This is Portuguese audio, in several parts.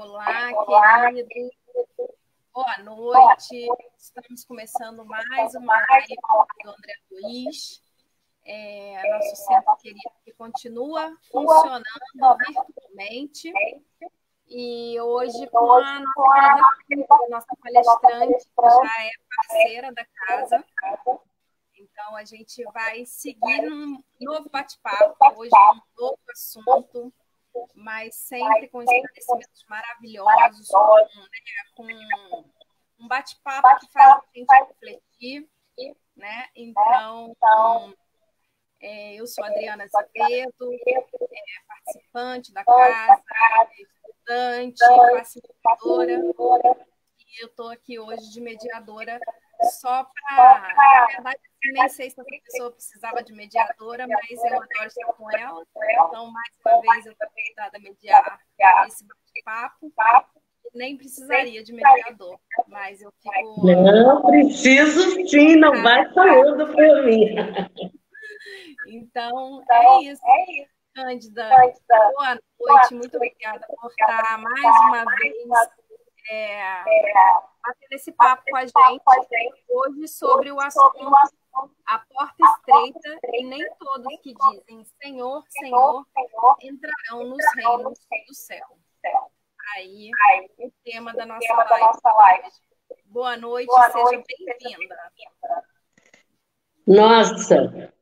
Olá, querido. Boa noite. Estamos começando mais uma live do André Luiz, nosso centro querido que continua funcionando virtualmente. E hoje com a nossa querida nossa palestrante, que já é parceira da casa. Então, a gente vai seguir num novo bate-papo, hoje um novo assunto, mas sempre com esclarecimentos maravilhosos, com um bate-papo que faz a gente refletir, né? Então, eu sou a Adriana Azevedo, participante da casa, estudante, facilitadora, e eu estou aqui hoje de mediadora só para... Na verdade, nem sei se essa pessoa precisava de mediadora, mas eu adoro estar com ela. Então, mais uma vez, eu estou convidada a mediar esse bate-papo. Nem precisaria de mediador, mas eu fico... Não, preciso sim, não vai falando por mim. Então, é isso. Cândida, boa noite, muito obrigada por estar mais uma vez batendo esse papo com a gente hoje sobre o assunto A Porta Estreita, e nem todos que dizem Senhor, Senhor, entrarão nos reinos do céu. Aí, o tema da nossa live. Boa noite, seja bem-vinda. Nossa,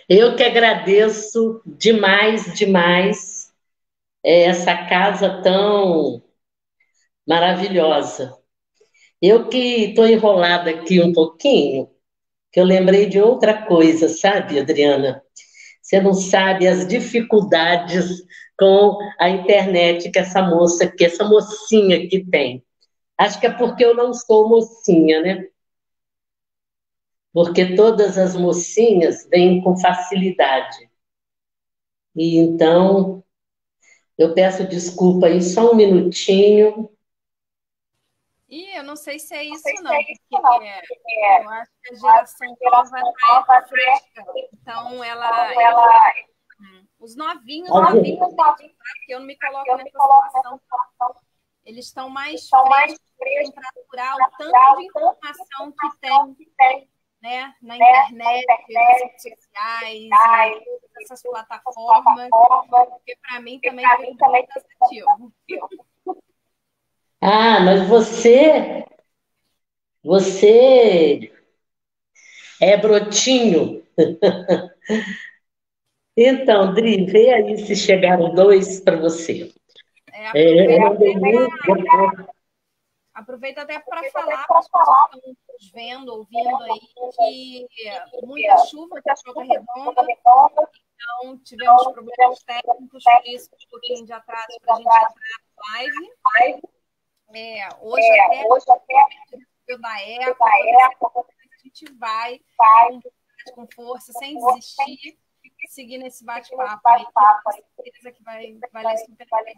eu que agradeço demais essa casa tão maravilhosa. Eu que estou enrolada aqui um pouquinho, que eu lembrei de outra coisa, sabe, Adriana? Você não sabe as dificuldades com a internet que essa mocinha aqui tem. Acho que é porque eu não sou mocinha, né? Porque todas as mocinhas vêm com facilidade. E então, eu peço desculpa aí, só um minutinho. Eu não sei se é isso, não, porque eu acho que a geração nova está fresca. Então, os novinhos, porque eu não me coloco nessa situação. Eles estão mais frescos para apurar o tanto de informação que tem, né, na internet, nas redes sociais, e essas plataformas, porque para mim também foi muito cansativo. Ah, mas você é brotinho. Então, Dri, vê aí se chegaram 2 para você. Aproveita até para falar para as pessoas que estão nos vendo, ouvindo aí, que muita chuva aqui em Volta Redonda, então tivemos problemas técnicos, por isso um pouquinho de atraso para a gente entrar na live. Hoje até da época, a gente vai com força, sem desistir, seguir nesse bate-papo aí, com certeza que vai valer super a pena.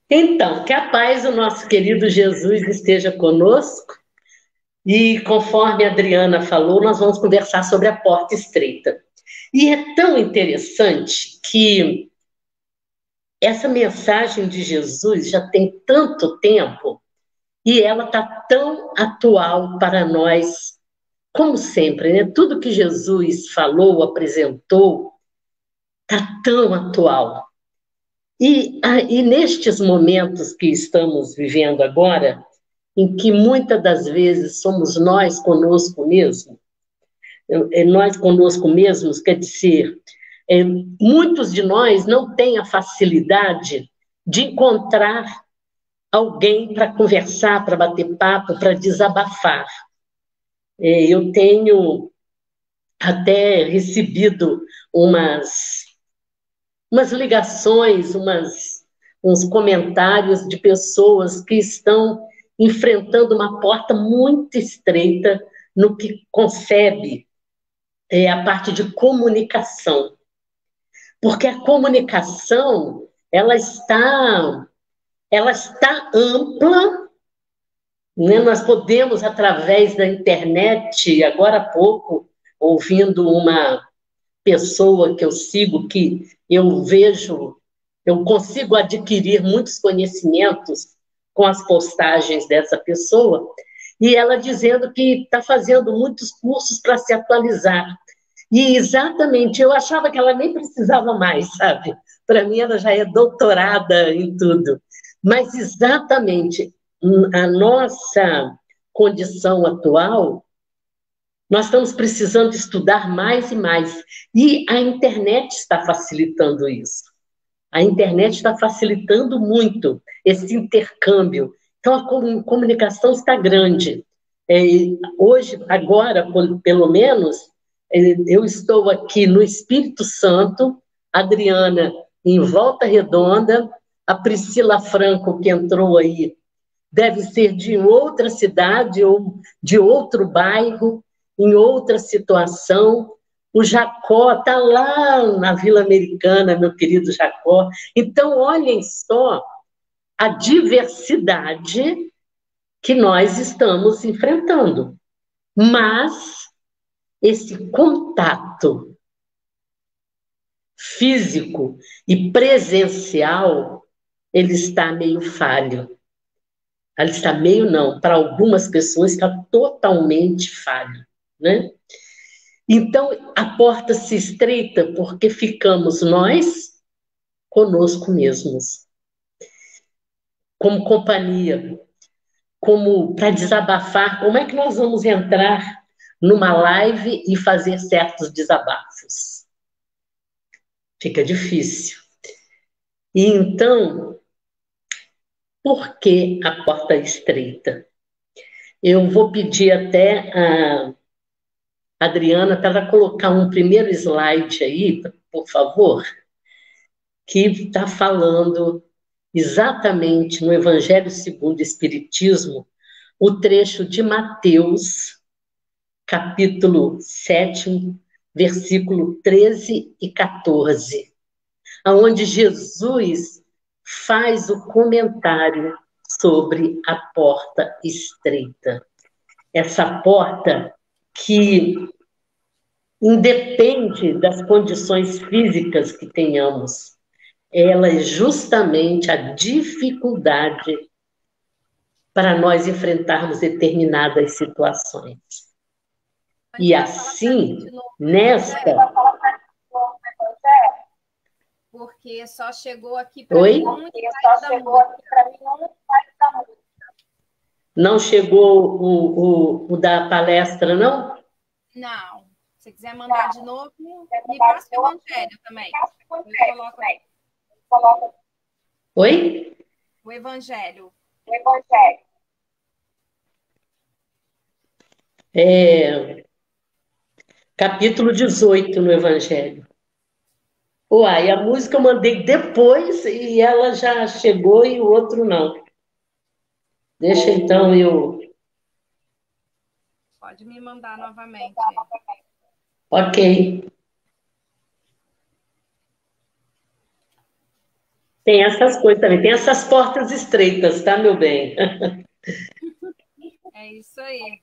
Então, que a paz do nosso querido Jesus esteja conosco. E conforme a Adriana falou, nós vamos conversar sobre a porta estreita. E é tão interessante que essa mensagem de Jesus já tem tanto tempo e ela está tão atual para nós, como sempre, né? Tudo que Jesus falou, apresentou, está tão atual. E nestes momentos que estamos vivendo agora, em que muitas das vezes somos nós conosco mesmo, quer dizer, muitos de nós não têm a facilidade de encontrar alguém para conversar, para bater papo, para desabafar. Eu tenho até recebido umas ligações, uns comentários de pessoas que estão enfrentando uma porta muito estreita no que concebe a parte de comunicação. Porque a comunicação, ela está ampla, né? Nós podemos, através da internet, agora há pouco, ouvindo uma pessoa que eu sigo, que eu vejo eu consigo adquirir muitos conhecimentos com as postagens dessa pessoa, e ela dizendo que está fazendo muitos cursos para se atualizar. E exatamente, eu achava que ela nem precisava mais, sabe? Para mim, ela já é doutorada em tudo. Mas exatamente a nossa condição atual, nós estamos precisando estudar mais e mais. E a internet está facilitando isso. A internet está facilitando muito esse intercâmbio. Então, a comunicação está grande. Hoje, agora, pelo menos, eu estou aqui no Espírito Santo, a Adriana em Volta Redonda, a Priscila Franco, que entrou aí, deve ser de outra cidade ou de outro bairro, em outra situação. O Jacó está lá na Vila Americana, meu querido Jacó. Então, olhem só a diversidade que nós estamos enfrentando. Mas esse contato físico e presencial, ele está meio falho. Ele está meio não, para algumas pessoas está totalmente falho, né? Então, a porta se estreita porque ficamos nós conosco mesmos, como companhia, como para desabafar. Como é que nós vamos entrar numa live e fazer certos desabafos? Fica difícil. E então, por que a porta estreita? Eu vou pedir até a Adriana para ela colocar um primeiro slide aí, por favor, que está falando exatamente no Evangelho segundo o Espiritismo, o trecho de Mateus, capítulo 7, versículo 13 e 14, onde Jesus faz o comentário sobre a porta estreita. Essa porta que independe das condições físicas que tenhamos, ela é justamente a dificuldade para nós enfrentarmos determinadas situações. E assim, nesta... Porque só chegou aqui para mim um slide da música. Não chegou o da palestra, não? Não. Se quiser mandar de novo, me passa o Evangelho também. Eu coloco... Oi? O Evangelho. Capítulo 18 no Evangelho. Uai, a música eu mandei depois e ela já chegou e o outro não. Deixa então eu... Pode me mandar novamente. Ok. Tem essas coisas também, tem essas portas estreitas, tá, meu bem? É isso aí.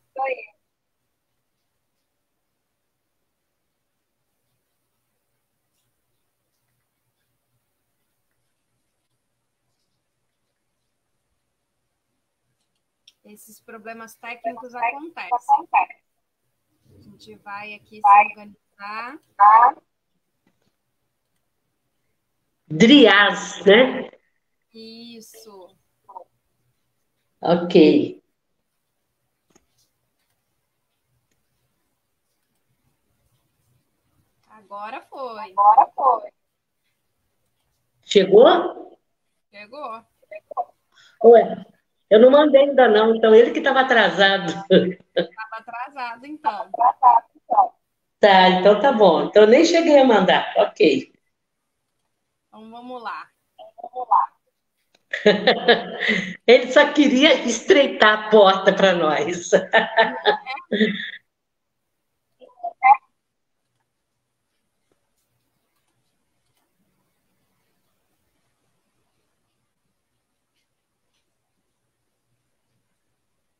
Esses problemas técnicos acontecem. A gente vai aqui se organizar. Driás, né? Isso. Ok. Agora foi. Chegou? Chegou. Ué, eu não mandei ainda não, então ele que estava atrasado. Estava atrasado, então. Tá, então tá bom. Então eu nem cheguei a mandar. Ok. Então vamos lá. Ele só queria estreitar a porta para nós.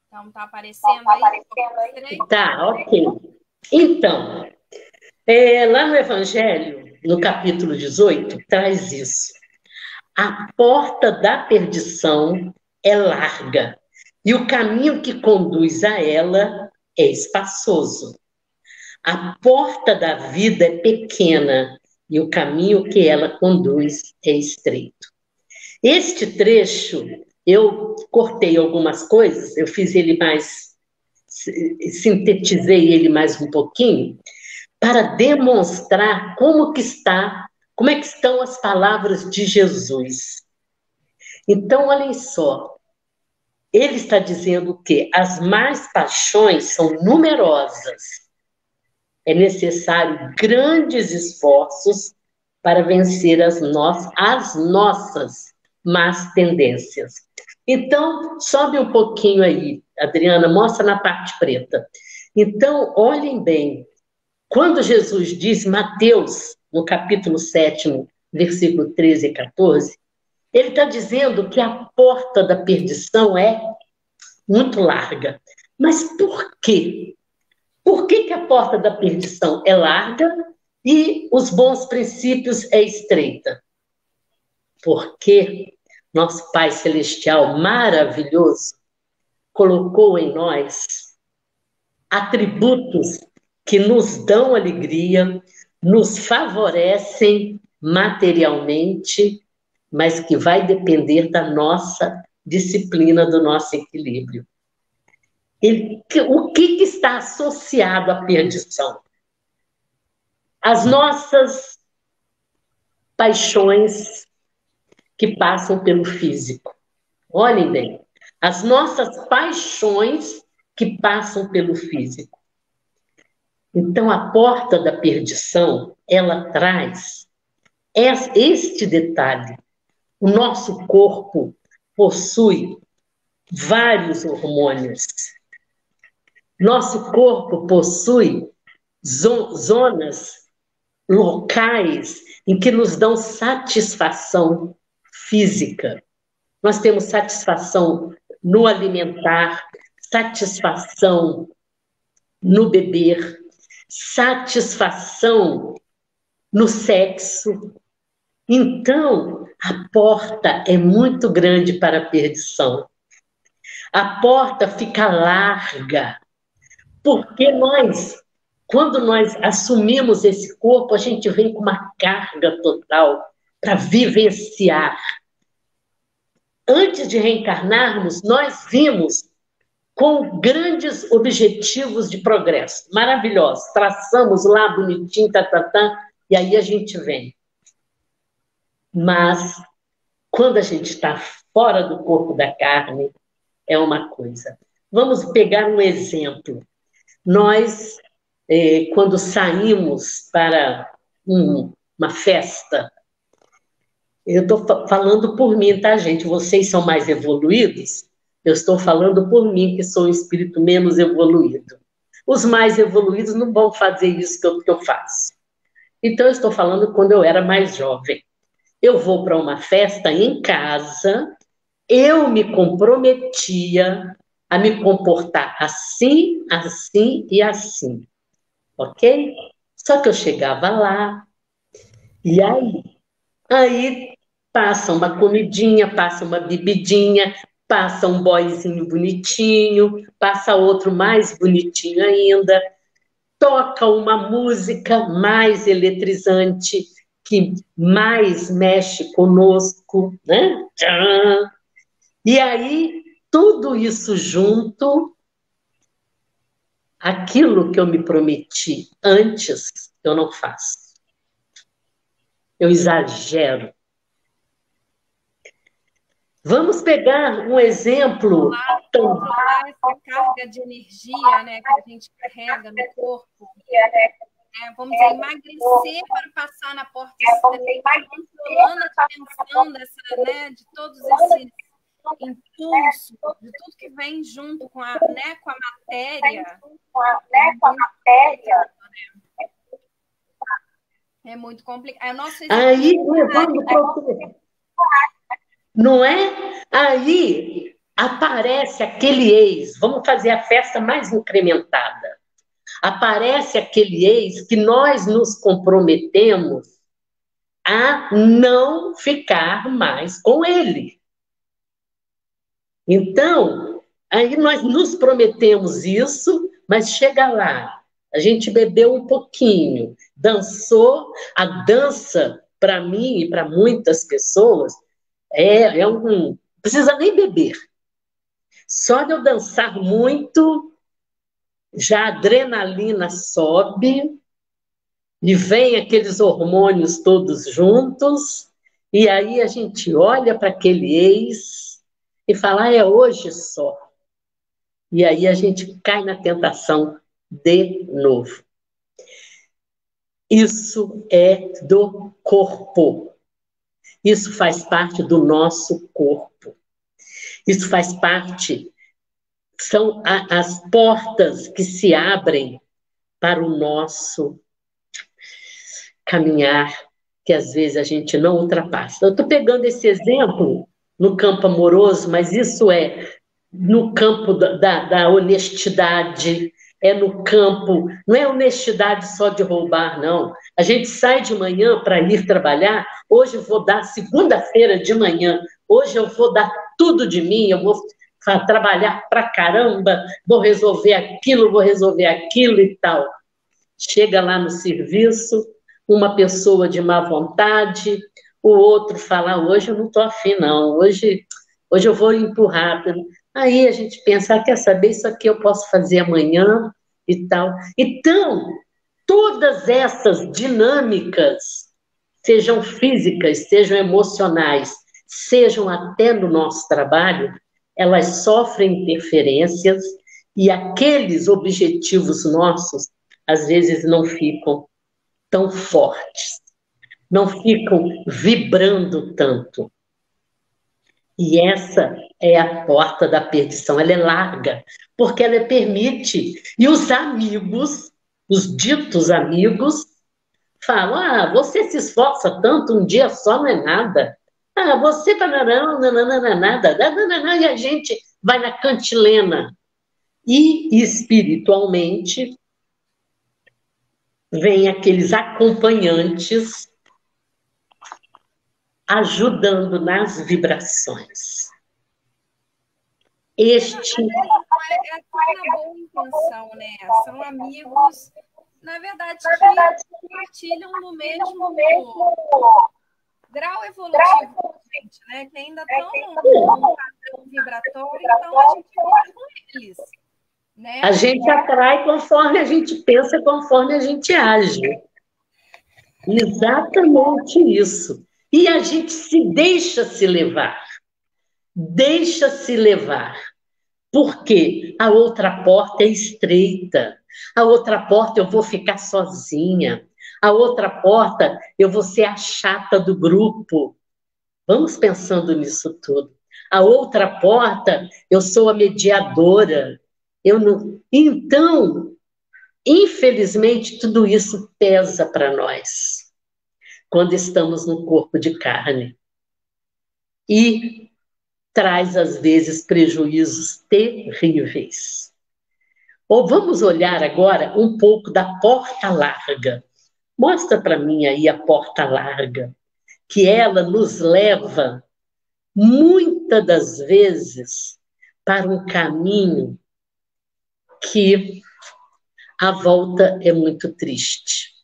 Então tá aparecendo aí? Tá, ok. Então, lá no Evangelho, no capítulo 18, traz isso. A porta da perdição é larga e o caminho que conduz a ela é espaçoso. A porta da vida é pequena e o caminho que ela conduz é estreito. Este trecho, eu cortei algumas coisas, eu fiz ele mais, sintetizei ele mais um pouquinho, para demonstrar como é que estão as palavras de Jesus. Então, olhem só, ele está dizendo que as más paixões são numerosas. É necessário grandes esforços para vencer as nossas más tendências. Então, sobe um pouquinho aí, Adriana, mostra na parte preta. Então, olhem bem, quando Jesus diz, Mateus, no capítulo 7, versículo 13 e 14, ele está dizendo que a porta da perdição é muito larga. Mas por quê? Por que a porta da perdição é larga e os bons princípios é estreita? Porque nosso Pai Celestial maravilhoso colocou em nós atributos que nos dão alegria, nos favorecem materialmente, mas que vai depender da nossa disciplina, do nosso equilíbrio. O que está associado à perdição? As nossas paixões que passam pelo físico. Olhem bem, as nossas paixões que passam pelo físico. Então, a porta da perdição, ela traz este detalhe. O nosso corpo possui vários hormônios. Nosso corpo possui zonas, locais em que nos dão satisfação física. Nós temos satisfação no alimentar, satisfação no beber, satisfação no sexo. Então, a porta é muito grande para a perdição. A porta fica larga, porque quando nós assumimos esse corpo, a gente vem com uma carga total para vivenciar. Antes de reencarnarmos, nós vimos com grandes objetivos de progresso, maravilhosos. Traçamos lá bonitinho, e aí a gente vem. Mas, quando a gente está fora do corpo da carne, é uma coisa. Vamos pegar um exemplo. Nós, quando saímos para uma festa, eu estou falando por mim, tá, gente? Vocês são mais evoluídos? Eu estou falando por mim, que sou um espírito menos evoluído. Os mais evoluídos não vão fazer isso que eu faço. Então, eu estou falando quando eu era mais jovem. Eu vou para uma festa em casa, eu me comprometia a me comportar assim, assim e assim. Ok? Só que eu chegava lá, e aí passa uma comidinha, passa uma bebidinha, passa um boyzinho bonitinho, passa outro mais bonitinho ainda, toca uma música mais eletrizante, que mais mexe conosco, né? E aí, tudo isso junto, aquilo que eu me prometi antes, eu não faço. Eu exagero. Vamos pegar um exemplo. Controlar essa carga de energia, né, que a gente carrega no corpo. Vamos dizer, emagrecer para passar na porta estreita, controlando a dimensão de todos esses impulsos, de tudo que vem junto com a matéria. É muito complicado. Aí, não é? Aí aparece aquele ex, vamos fazer a festa mais incrementada. Aparece aquele ex que nós nos comprometemos a não ficar mais com ele. Então, aí nós nos prometemos isso, mas chega lá, a gente bebeu um pouquinho, dançou. A dança, para mim e para muitas pessoas, não precisa nem beber. Só de eu dançar muito, já a adrenalina sobe, e vem aqueles hormônios todos juntos, e aí a gente olha para aquele ex e fala, é hoje só. E aí a gente cai na tentação de novo. Isso é do corpo. Isso faz parte do nosso corpo. Isso faz parte, são as portas que se abrem para o nosso caminhar, que às vezes a gente não ultrapassa. Eu estou pegando esse exemplo no campo amoroso, mas isso é no campo da honestidade, é no campo, não é honestidade só de roubar, não. A gente sai de manhã para ir trabalhar, hoje eu vou dar, segunda-feira de manhã, hoje eu vou dar tudo de mim, eu vou trabalhar pra caramba, vou resolver aquilo e tal. Chega lá no serviço, uma pessoa de má vontade, o outro fala, hoje eu não estou afim, não, hoje eu vou empurrar. Aí a gente pensa, quer saber, isso aqui eu posso fazer amanhã e tal. Então, todas essas dinâmicas, sejam físicas, sejam emocionais, sejam até no nosso trabalho, elas sofrem interferências e aqueles objetivos nossos, às vezes, não ficam tão fortes, não ficam vibrando tanto. E essa é a porta da perdição, ela é larga, porque ela permite. E os amigos, os ditos amigos, falam, você se esforça tanto, um dia só não é nada. Você não é nada, e a gente vai na cantilena. E espiritualmente, vem aqueles acompanhantes ajudando nas vibrações. Este... É tudo na boa intenção, né? São amigos, na verdade, que compartilham no mesmo grau evolutivo, gente, né? Que ainda estão num padrão vibratório, então a gente vive com eles. Né? A gente atrai conforme a gente pensa, conforme a gente age. Exatamente isso. E a gente se deixa se levar. Deixa-se levar. Porque a outra porta é estreita. A outra porta eu vou ficar sozinha. A outra porta eu vou ser a chata do grupo. Vamos pensando nisso tudo. A outra porta eu sou a mediadora. Eu não... Então, infelizmente, tudo isso pesa para nós quando estamos no corpo de carne. E traz, às vezes, prejuízos terríveis. Ou vamos olhar agora um pouco da porta larga. Mostra para mim aí a porta larga, que ela nos leva, muitas das vezes, para um caminho que a volta é muito triste.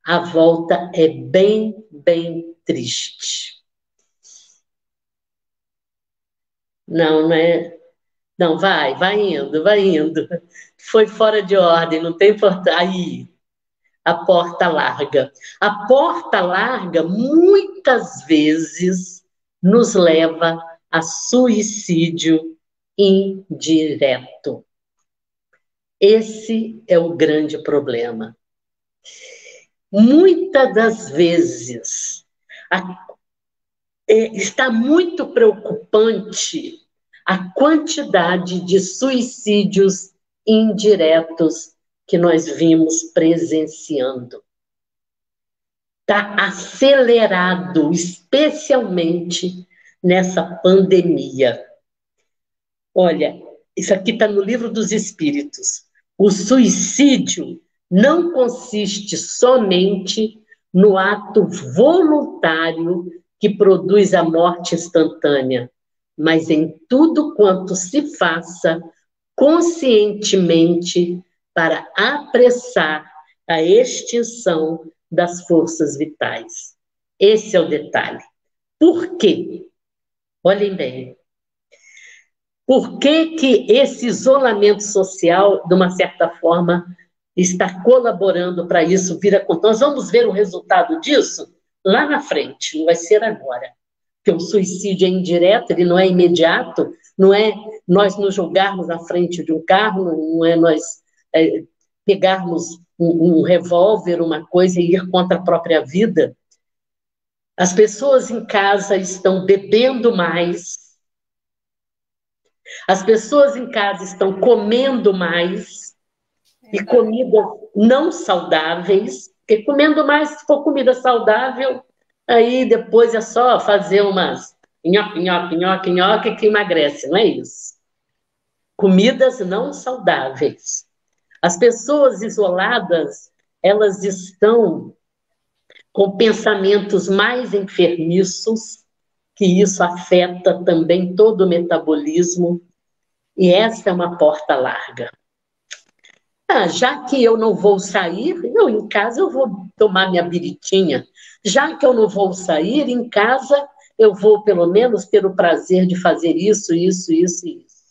A volta é bem, bem triste. Não é? Não, vai indo, vai indo. Foi fora de ordem, não tem importância. Aí, a porta larga. A porta larga, muitas vezes, nos leva a suicídio indireto. Esse é o grande problema. Muitas das vezes, está muito preocupante a quantidade de suicídios indiretos que nós vimos presenciando. Está acelerado, especialmente nessa pandemia. Olha, isso aqui está no Livro dos Espíritos. O suicídio não consiste somente no ato voluntário que produz a morte instantânea, mas em tudo quanto se faça conscientemente para apressar a extinção das forças vitais. Esse é o detalhe. Por quê? Olhem bem. Por que que esse isolamento social, de uma certa forma, está colaborando para isso vir a conta? Nós vamos ver o resultado disso lá na frente, não vai ser agora. Porque o suicídio é indireto, ele não é imediato, não é nós nos jogarmos na frente de um carro, não é nós pegarmos um revólver, uma coisa e ir contra a própria vida. As pessoas em casa estão bebendo mais, as pessoas em casa estão comendo mais, e comidas não saudáveis, porque comendo mais, se for comida saudável, aí depois é só fazer umas nhoque, nhoque, nhoque, nhoque que emagrece, não é isso? Comidas não saudáveis. As pessoas isoladas, elas estão com pensamentos mais enfermiços, que isso afeta também todo o metabolismo, e essa é uma porta larga. Já que eu não vou sair, em casa eu vou tomar minha biritinha. Já que eu não vou sair, em casa eu vou, pelo menos, ter o prazer de fazer isso, isso, isso e isso.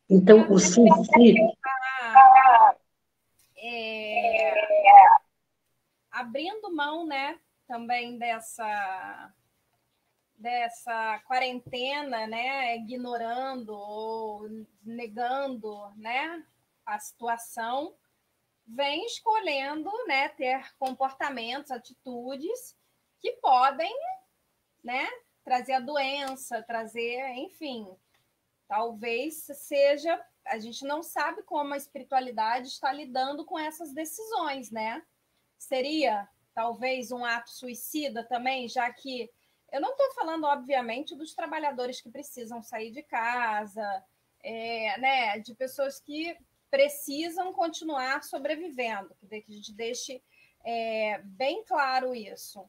Então, o suicídio... Abrindo mão, né, também dessa quarentena, né, ignorando ou negando, né, a situação, vem escolhendo, né, ter comportamentos, atitudes que podem, né, trazer a doença, trazer, enfim, talvez seja, a gente não sabe como a espiritualidade está lidando com essas decisões, né? Seria talvez um ato suicida também, já que eu não estou falando, obviamente, dos trabalhadores que precisam sair de casa, né, de pessoas que precisam continuar sobrevivendo, que a gente deixe bem claro isso.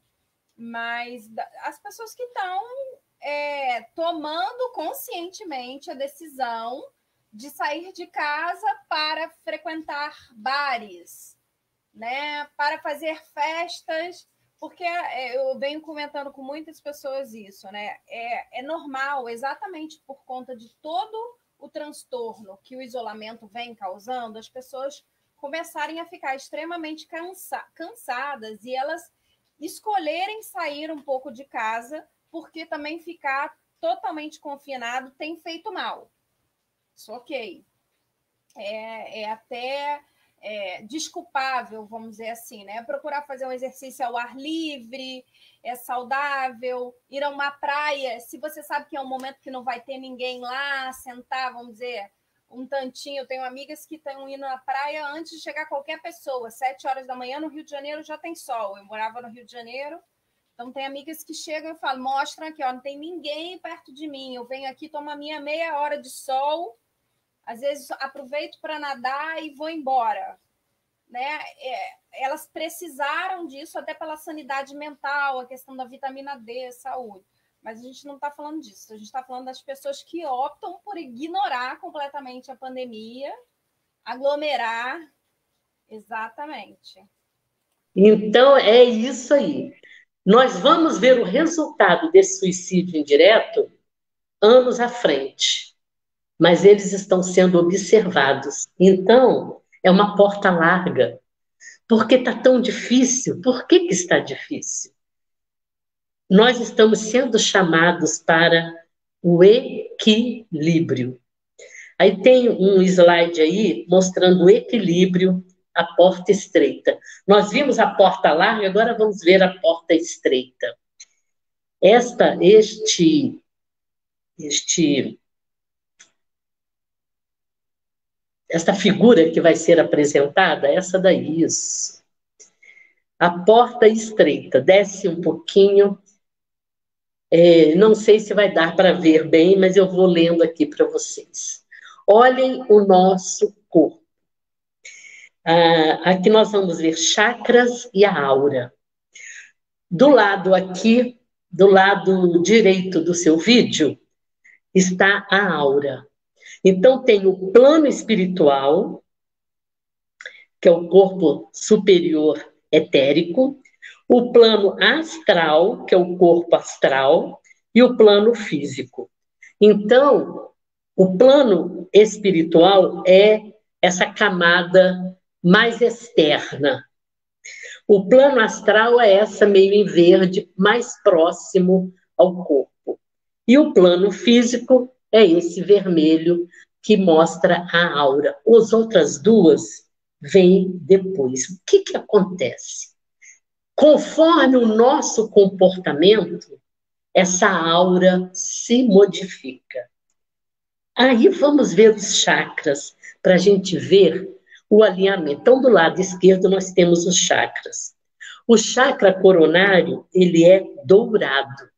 Mas as pessoas que estão tomando conscientemente a decisão de sair de casa para frequentar bares, né, para fazer festas, porque eu venho comentando com muitas pessoas isso, né? É normal, exatamente por conta de todo o transtorno que o isolamento vem causando, as pessoas começarem a ficar extremamente cansadas e elas escolherem sair um pouco de casa, porque também ficar totalmente confinado tem feito mal. Isso ok. Até desculpável, vamos dizer assim, né? Procurar fazer um exercício ao ar livre, é saudável, ir a uma praia, se você sabe que é um momento que não vai ter ninguém lá, sentar, vamos dizer, um tantinho. Eu tenho amigas que estão indo na praia antes de chegar qualquer pessoa, 7 horas da manhã, no Rio de Janeiro já tem sol. Eu morava no Rio de Janeiro, então tem amigas que chegam e falam, mostram aqui, ó, não tem ninguém perto de mim, eu venho aqui, tomo a minha meia hora de sol, às vezes aproveito para nadar e vou embora, né? Elas precisaram disso até pela sanidade mental, a questão da vitamina D, saúde. Mas a gente não está falando disso, a gente está falando das pessoas que optam por ignorar completamente a pandemia, aglomerar, exatamente. Então, é isso aí. Nós vamos ver o resultado desse suicídio indireto anos à frente, mas eles estão sendo observados. Então, é uma porta larga. Por que está tão difícil? Por que está difícil? Nós estamos sendo chamados para o equilíbrio. Aí tem um slide aí mostrando o equilíbrio, a porta estreita. Nós vimos a porta larga, agora vamos ver a porta estreita. Esta figura que vai ser apresentada, essa daí, isso. A porta estreita, desce um pouquinho. Não sei se vai dar para ver bem, mas eu vou lendo aqui para vocês. Olhem o nosso corpo. Aqui nós vamos ver chakras e a aura. Do lado aqui, do lado direito do seu vídeo, está a aura. Então, tem o plano espiritual, que é o corpo superior etérico, o plano astral, que é o corpo astral, e o plano físico. Então, o plano espiritual é essa camada mais externa. O plano astral é essa meio em verde, mais próximo ao corpo. E o plano físico é esse vermelho que mostra a aura. As outras duas vêm depois. O que acontece? Conforme o nosso comportamento, essa aura se modifica. Aí vamos ver os chakras, para a gente ver o alinhamento. Então, do lado esquerdo, nós temos os chakras. O chakra coronário, ele é dourado.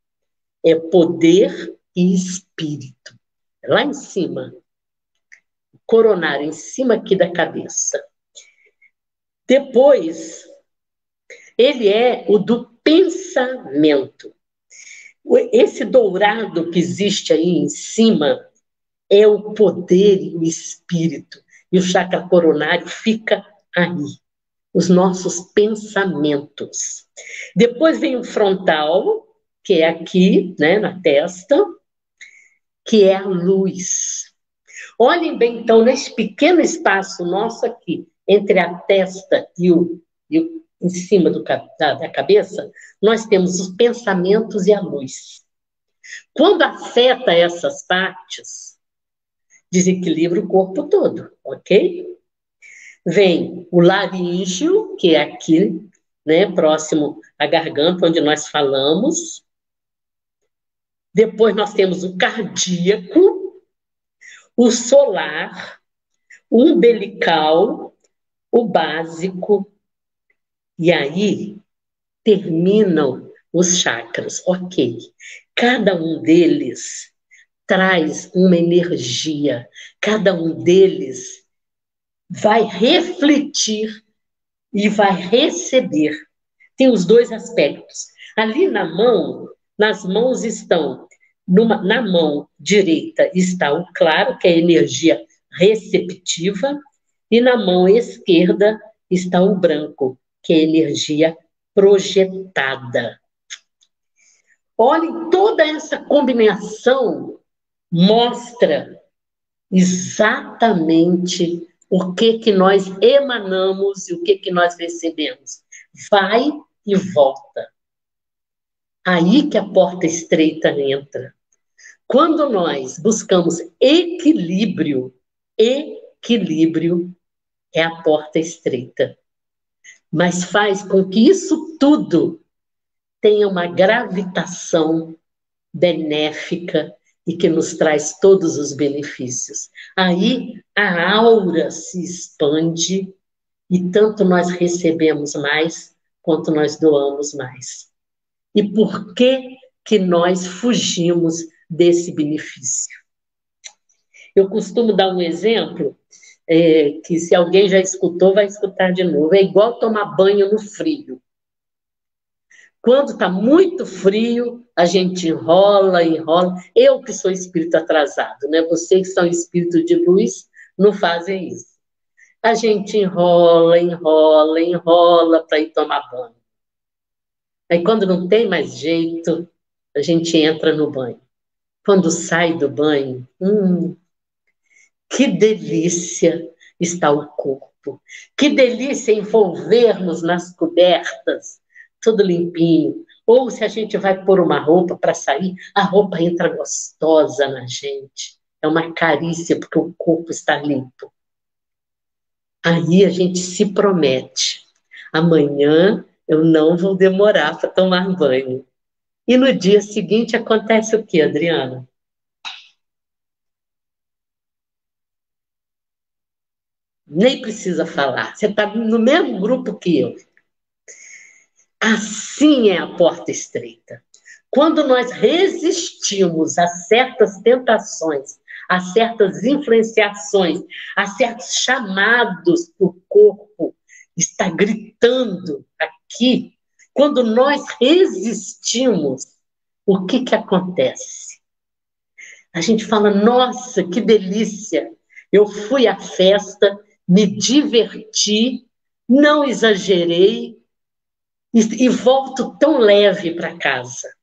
É poder e espírito. Lá em cima, coronário, em cima aqui da cabeça. Depois, ele é o do pensamento. Esse dourado que existe aí em cima é o poder e o espírito. E o chakra coronário fica aí, os nossos pensamentos. Depois vem o frontal, que é aqui, né, na testa, que é a luz. Olhem bem, então, nesse pequeno espaço nosso aqui, entre a testa e em cima da cabeça, nós temos os pensamentos e a luz. Quando afeta essas partes, desequilibra o corpo todo, ok? Vem o laríngeo, que é aqui, né, próximo à garganta, onde nós falamos. Depois nós temos o cardíaco, o solar, o umbilical, o básico, e aí terminam os chakras, ok. Cada um deles traz uma energia, cada um deles vai refletir e vai receber. Tem os dois aspectos. Ali na mão, nas mãos estão, na mão direita está o claro, que é a energia receptiva, e na mão esquerda está o branco, que é a energia projetada. Olhem, toda essa combinação mostra exatamente o que nós emanamos e o que nós recebemos. Vai e volta. Aí que a porta estreita entra. Quando nós buscamos equilíbrio é a porta estreita. Mas faz com que isso tudo tenha uma gravitação benéfica e que nos traz todos os benefícios. Aí a aura se expande e tanto nós recebemos mais quanto nós doamos mais. E por que nós fugimos desse benefício? Eu costumo dar um exemplo, que se alguém já escutou, vai escutar de novo. É igual tomar banho no frio. Quando está muito frio, a gente enrola. Eu que sou espírito atrasado, né? Vocês que são espírito de luz, não fazem isso. A gente enrola para ir tomar banho. Aí quando não tem mais jeito, a gente entra no banho. Quando sai do banho, que delícia está o corpo. Que delícia envolvermos nas cobertas, tudo limpinho. Ou se a gente vai pôr uma roupa para sair, a roupa entra gostosa na gente. É uma carícia, porque o corpo está limpo. Aí a gente se promete. Amanhã eu não vou demorar para tomar banho. E no dia seguinte acontece o quê, Adriana? Nem precisa falar. Você está no mesmo grupo que eu. Assim é a porta estreita. Quando nós resistimos a certas tentações, há certas influenciações, há certos chamados que o corpo está gritando aqui. Quando nós resistimos, o que que acontece? A gente fala, nossa, que delícia! Eu fui à festa, me diverti, não exagerei e volto tão leve para casa.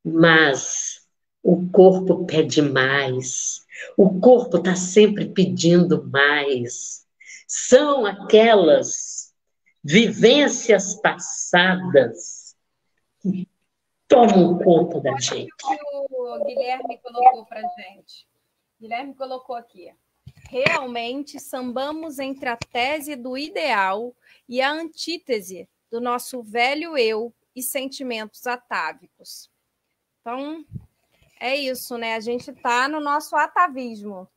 Mas o corpo pede mais, o corpo está sempre pedindo mais. São aquelas vivências passadas que tomam conta da gente. O Guilherme colocou para gente. Guilherme colocou aqui. Realmente sambamos entre a tese do ideal e a antítese do nosso velho eu e sentimentos atávicos. Então, é isso, né? A gente está no nosso atavismo.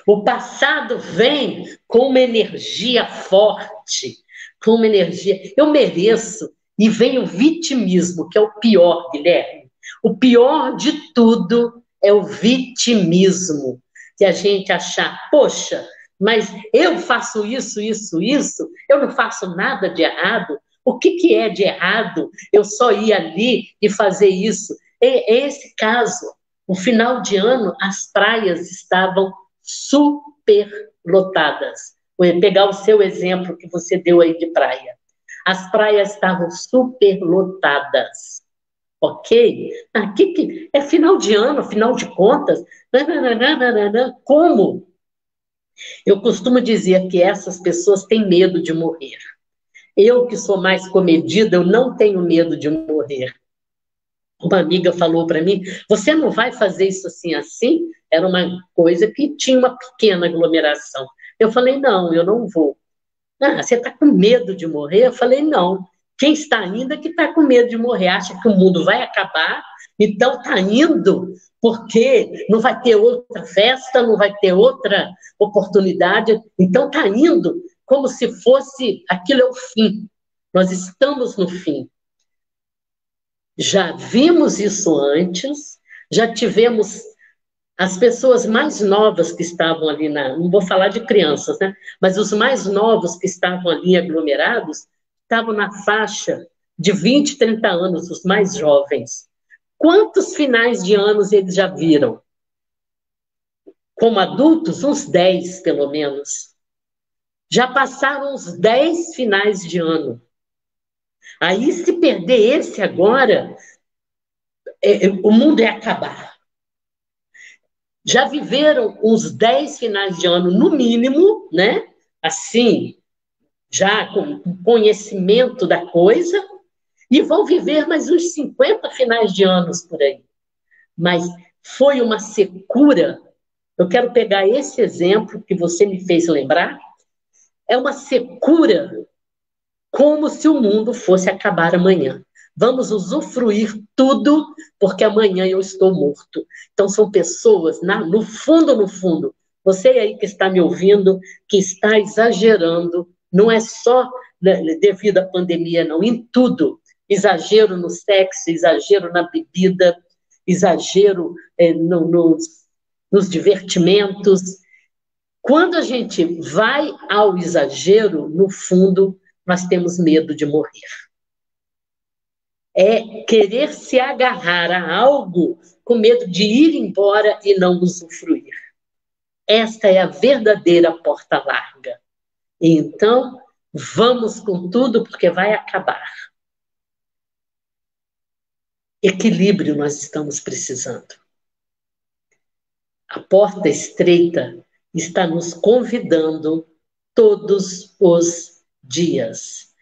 O passado vem com uma energia forte, com uma energia. Eu mereço, e vem o vitimismo, que é o pior, Guilherme. O pior de tudo é o vitimismo. Que a gente achar, poxa, mas eu faço isso, eu não faço nada de errado. O que, que é de errado? Eu só ir ali e fazer isso. É esse caso. No final de ano, as praias estavam super lotadas. Vou pegar o seu exemplo que você deu aí de praia. As praias estavam super lotadas. Ok? Aqui é final de ano, final de contas. Como? Eu costumo dizer que essas pessoas têm medo de morrer. Eu, que sou mais comedida, eu não tenho medo de morrer. Uma amiga falou para mim, você não vai fazer isso assim, assim? Era uma coisa que tinha uma pequena aglomeração. Eu falei, não, eu não vou. Ah, você está com medo de morrer? Eu falei, não. Quem está indo é que está com medo de morrer. Acha que o mundo vai acabar, então está indo, porque não vai ter outra festa, não vai ter outra oportunidade. Então está indo como se fosse aquilo é o fim. Nós estamos no fim. Já vimos isso antes, já tivemos as pessoas mais novas que estavam ali, não vou falar de crianças, né? Mas os mais novos que estavam ali aglomerados estavam na faixa de 20, 30 anos, os mais jovens. Quantos finais de anos eles já viram? Como adultos, uns 10, pelo menos. Já passaram uns 10 finais de ano. Aí, se perder esse agora, o mundo é acabar. Já viveram uns 10 finais de ano, no mínimo, né? Assim, já com conhecimento da coisa, e vão viver mais uns 50 finais de anos por aí. Mas foi uma secura. Eu quero pegar esse exemplo que você me fez lembrar. É uma secura como se o mundo fosse acabar amanhã. Vamos usufruir tudo, porque amanhã eu estou morto. Então, são pessoas, no fundo, você aí que está me ouvindo, que está exagerando, não é só devido à pandemia, não, em tudo. Exagero no sexo, exagero na bebida, exagero nos divertimentos. Quando a gente vai ao exagero, no fundo, nós temos medo de morrer. É querer se agarrar a algo com medo de ir embora e não usufruir. Esta é a verdadeira porta larga. Então, vamos com tudo, porque vai acabar. Equilíbrio nós estamos precisando. A porta estreita está nos convidando todos os dias.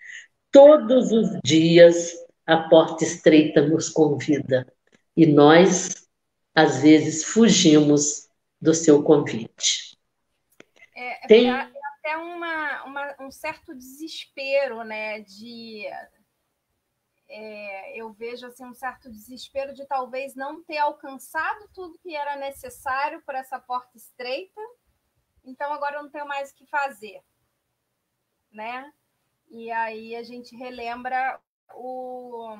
Todos os dias a porta estreita nos convida e nós, às vezes, fugimos do seu convite. Tem até um certo desespero, né? Eu vejo assim, um certo desespero de talvez não ter alcançado tudo que era necessário por essa porta estreita, então agora eu não tenho mais o que fazer, né? E aí a gente relembra o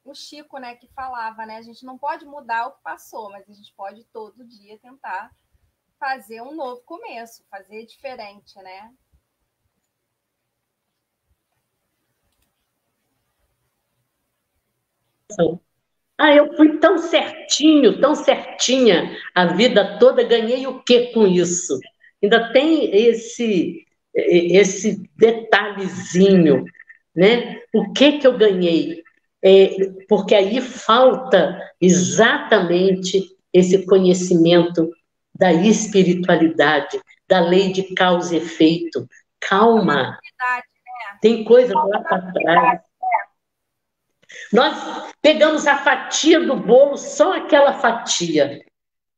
o Chico, né, que falava, né, a gente não pode mudar o que passou, mas a gente pode todo dia tentar fazer um novo começo, fazer diferente, né? Eu fui tão certinho, tão certinha a vida toda, ganhei o que com isso? Ainda tem esse detalhezinho, né? O que eu ganhei? Porque aí falta exatamente esse conhecimento da espiritualidade, da lei de causa e efeito. Calma, tem coisa lá para trás. Nós pegamos a fatia do bolo, só aquela fatia,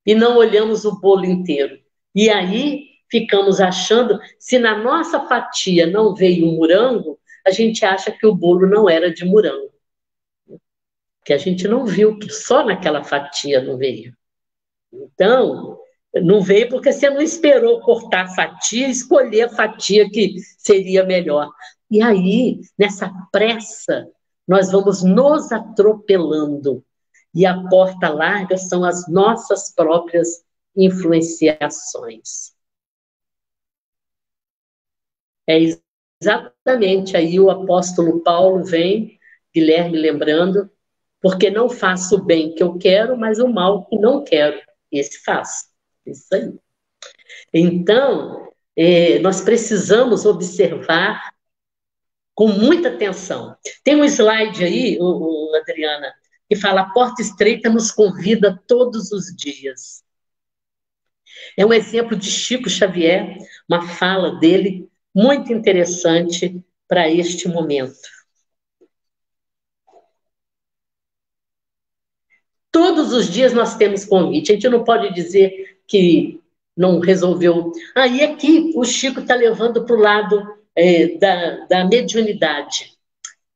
e não olhamos o bolo inteiro. E aí ficamos achando, se na nossa fatia não veio o morango, a gente acha que o bolo não era de morango. Que a gente não viu que só naquela fatia não veio. Então, não veio porque você não esperou cortar a fatia e escolher a fatia que seria melhor. E aí, nessa pressa, nós vamos nos atropelando. E a porta larga são as nossas próprias influenciações. É exatamente aí o apóstolo Paulo vem, Guilherme lembrando, porque não faço o bem que eu quero, mas o mal que não quero. Esse faço. Isso aí. Então, nós precisamos observar com muita atenção. Tem um slide aí, Adriana, que fala: a porta estreita nos convida todos os dias. É um exemplo de Chico Xavier, uma fala dele muito interessante para este momento. Todos os dias nós temos convite. A gente não pode dizer que não resolveu. E aqui o Chico está levando para o lado da mediunidade.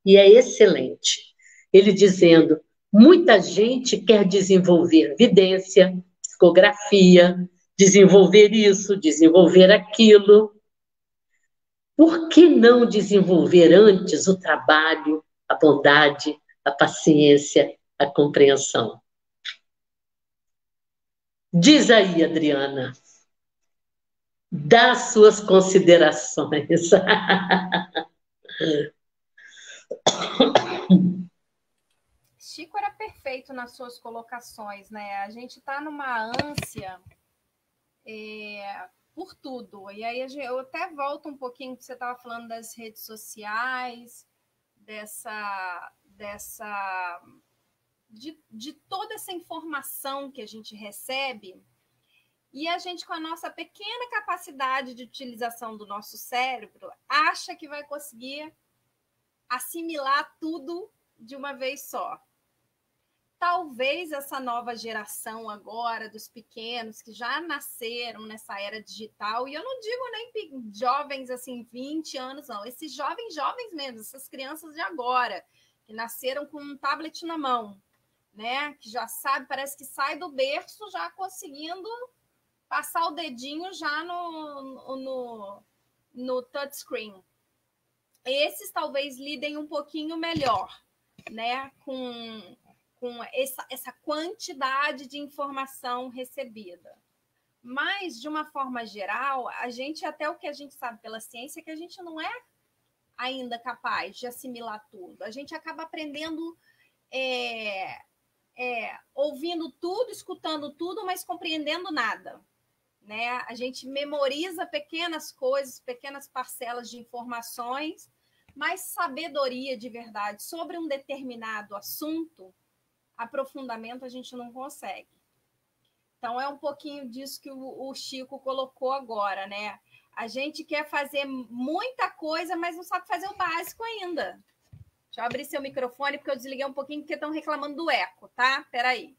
E é excelente. Ele dizendo: muita gente quer desenvolver vidência, psicografia, desenvolver isso, desenvolver aquilo. Por que não desenvolver antes o trabalho, a bondade, a paciência, a compreensão? Diz aí, Adriana, dá suas considerações. Chico era perfeito nas suas colocações, né? A gente está numa ânsia por tudo. E aí eu até volto um pouquinho que você estava falando das redes sociais, de toda essa informação que a gente recebe, e a gente, com a nossa pequena capacidade de utilização do nosso cérebro, acha que vai conseguir assimilar tudo de uma vez só. Talvez essa nova geração agora, dos pequenos, que já nasceram nessa era digital, e eu não digo nem jovens, assim, 20 anos, não. Esses jovens mesmo, essas crianças de agora, que nasceram com um tablet na mão, né? Que já sabe, parece que sai do berço já conseguindo passar o dedinho já no touchscreen. Esses talvez lidem um pouquinho melhor, né? Com essa quantidade de informação recebida. Mas, de uma forma geral, a gente, até o que a gente sabe pela ciência, é que a gente não é ainda capaz de assimilar tudo. A gente acaba aprendendo, ouvindo tudo, escutando tudo, mas compreendendo nada. Né? A gente memoriza pequenas coisas, pequenas parcelas de informações, mas sabedoria de verdade sobre um determinado assunto, aprofundamento, a gente não consegue. Então, é um pouquinho disso que o Chico colocou agora, né? A gente quer fazer muita coisa, mas não sabe fazer o básico ainda. Deixa eu abrir seu microfone, porque eu desliguei um pouquinho, porque estão reclamando do eco, tá? Peraí.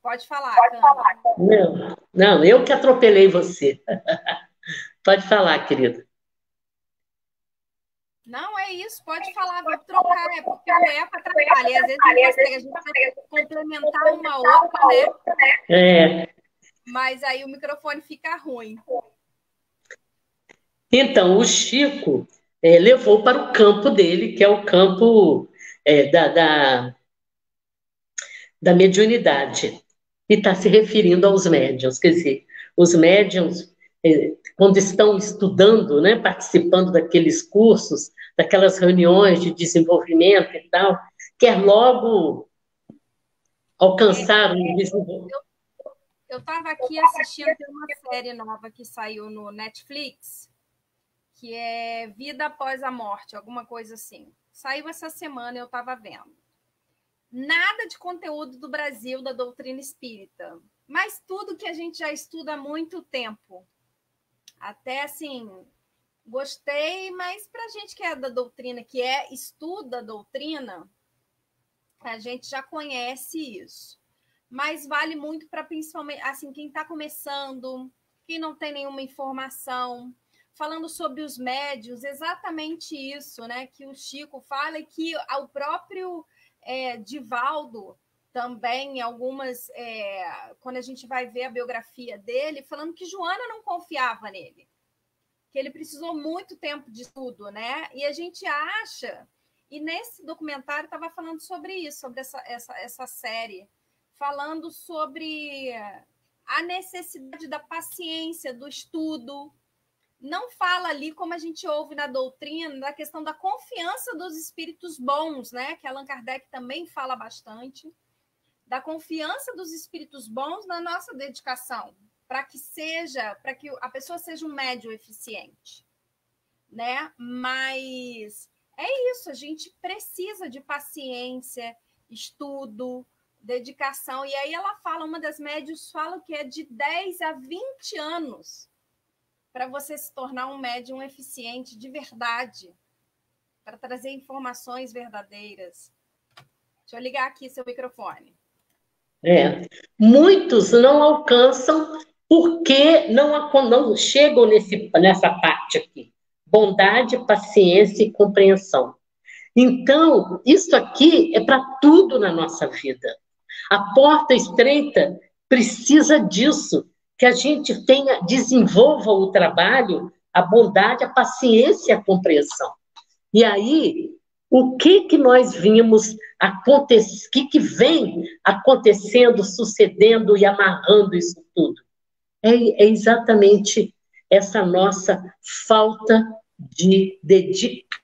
Pode falar, Cândida. Não, eu que atropelei você. Pode falar, querida. Não, é isso, pode falar, vou trocar, porque o eco atrapalha, e às vezes a gente vai complementar uma outra, né? Mas aí o microfone fica ruim. Então, o Chico levou para o campo dele, que é o campo da mediunidade. E está se referindo aos médiuns, quer dizer, os médiuns, quando estão estudando, né, participando daqueles cursos, daquelas reuniões de desenvolvimento e tal, quer logo alcançar um desenvolvimento. Eu estava aqui assistindo uma série nova que saiu no Netflix, que é Vida Após a Morte, alguma coisa assim. Saiu essa semana, eu estava vendo. Nada de conteúdo do Brasil, da doutrina espírita, mas tudo que a gente já estuda há muito tempo. Até assim, gostei, mas para a gente que é da doutrina, que estuda a doutrina, a gente já conhece isso. Mas vale muito para principalmente assim, quem está começando, quem não tem nenhuma informação, falando sobre os médios, exatamente isso, né? Que o Chico fala e que o próprio Divaldo também, algumas, quando a gente vai ver a biografia dele, falando que Joana não confiava nele, que ele precisou muito tempo de estudo, né? E a gente acha, e nesse documentário estava falando sobre isso, sobre essa série, falando sobre a necessidade da paciência, do estudo. Não fala ali, como a gente ouve na doutrina, da questão da confiança dos espíritos bons, né? Que Allan Kardec também fala bastante, da confiança dos espíritos bons na nossa dedicação, para que a pessoa seja um médium eficiente, né? Mas é isso, a gente precisa de paciência, estudo, dedicação. E aí ela fala, uma das médiuns fala que é de 10 a 20 anos para você se tornar um médium eficiente de verdade, para trazer informações verdadeiras. Deixa eu ligar aqui seu microfone. Muitos não alcançam porque não chegam nessa parte aqui. Bondade, paciência e compreensão. Então, isso aqui é para tudo na nossa vida. A porta estreita precisa disso, que a gente desenvolva o trabalho, a bondade, a paciência e a compreensão. E aí, o que nós vimos acontecer, o que vem acontecendo, sucedendo e amarrando isso tudo? É exatamente essa nossa falta de dedicação.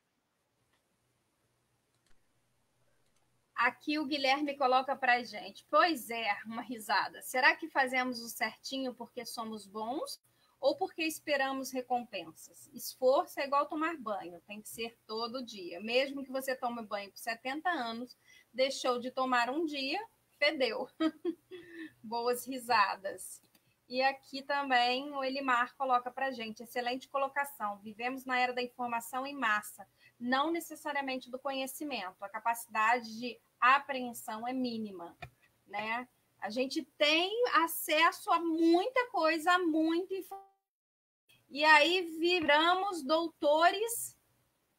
Aqui o Guilherme coloca para a gente, pois é, uma risada. Será que fazemos o certinho porque somos bons ou porque esperamos recompensas? Esforço é igual tomar banho, tem que ser todo dia. Mesmo que você tome banho por 70 anos, deixou de tomar um dia, fedeu. Boas risadas. E aqui também o Elimar coloca para a gente, excelente colocação. Vivemos na era da informação em massa, não necessariamente do conhecimento. A capacidade de apreensão é mínima, né? A gente tem acesso a muita coisa, a muita informação. E aí viramos doutores,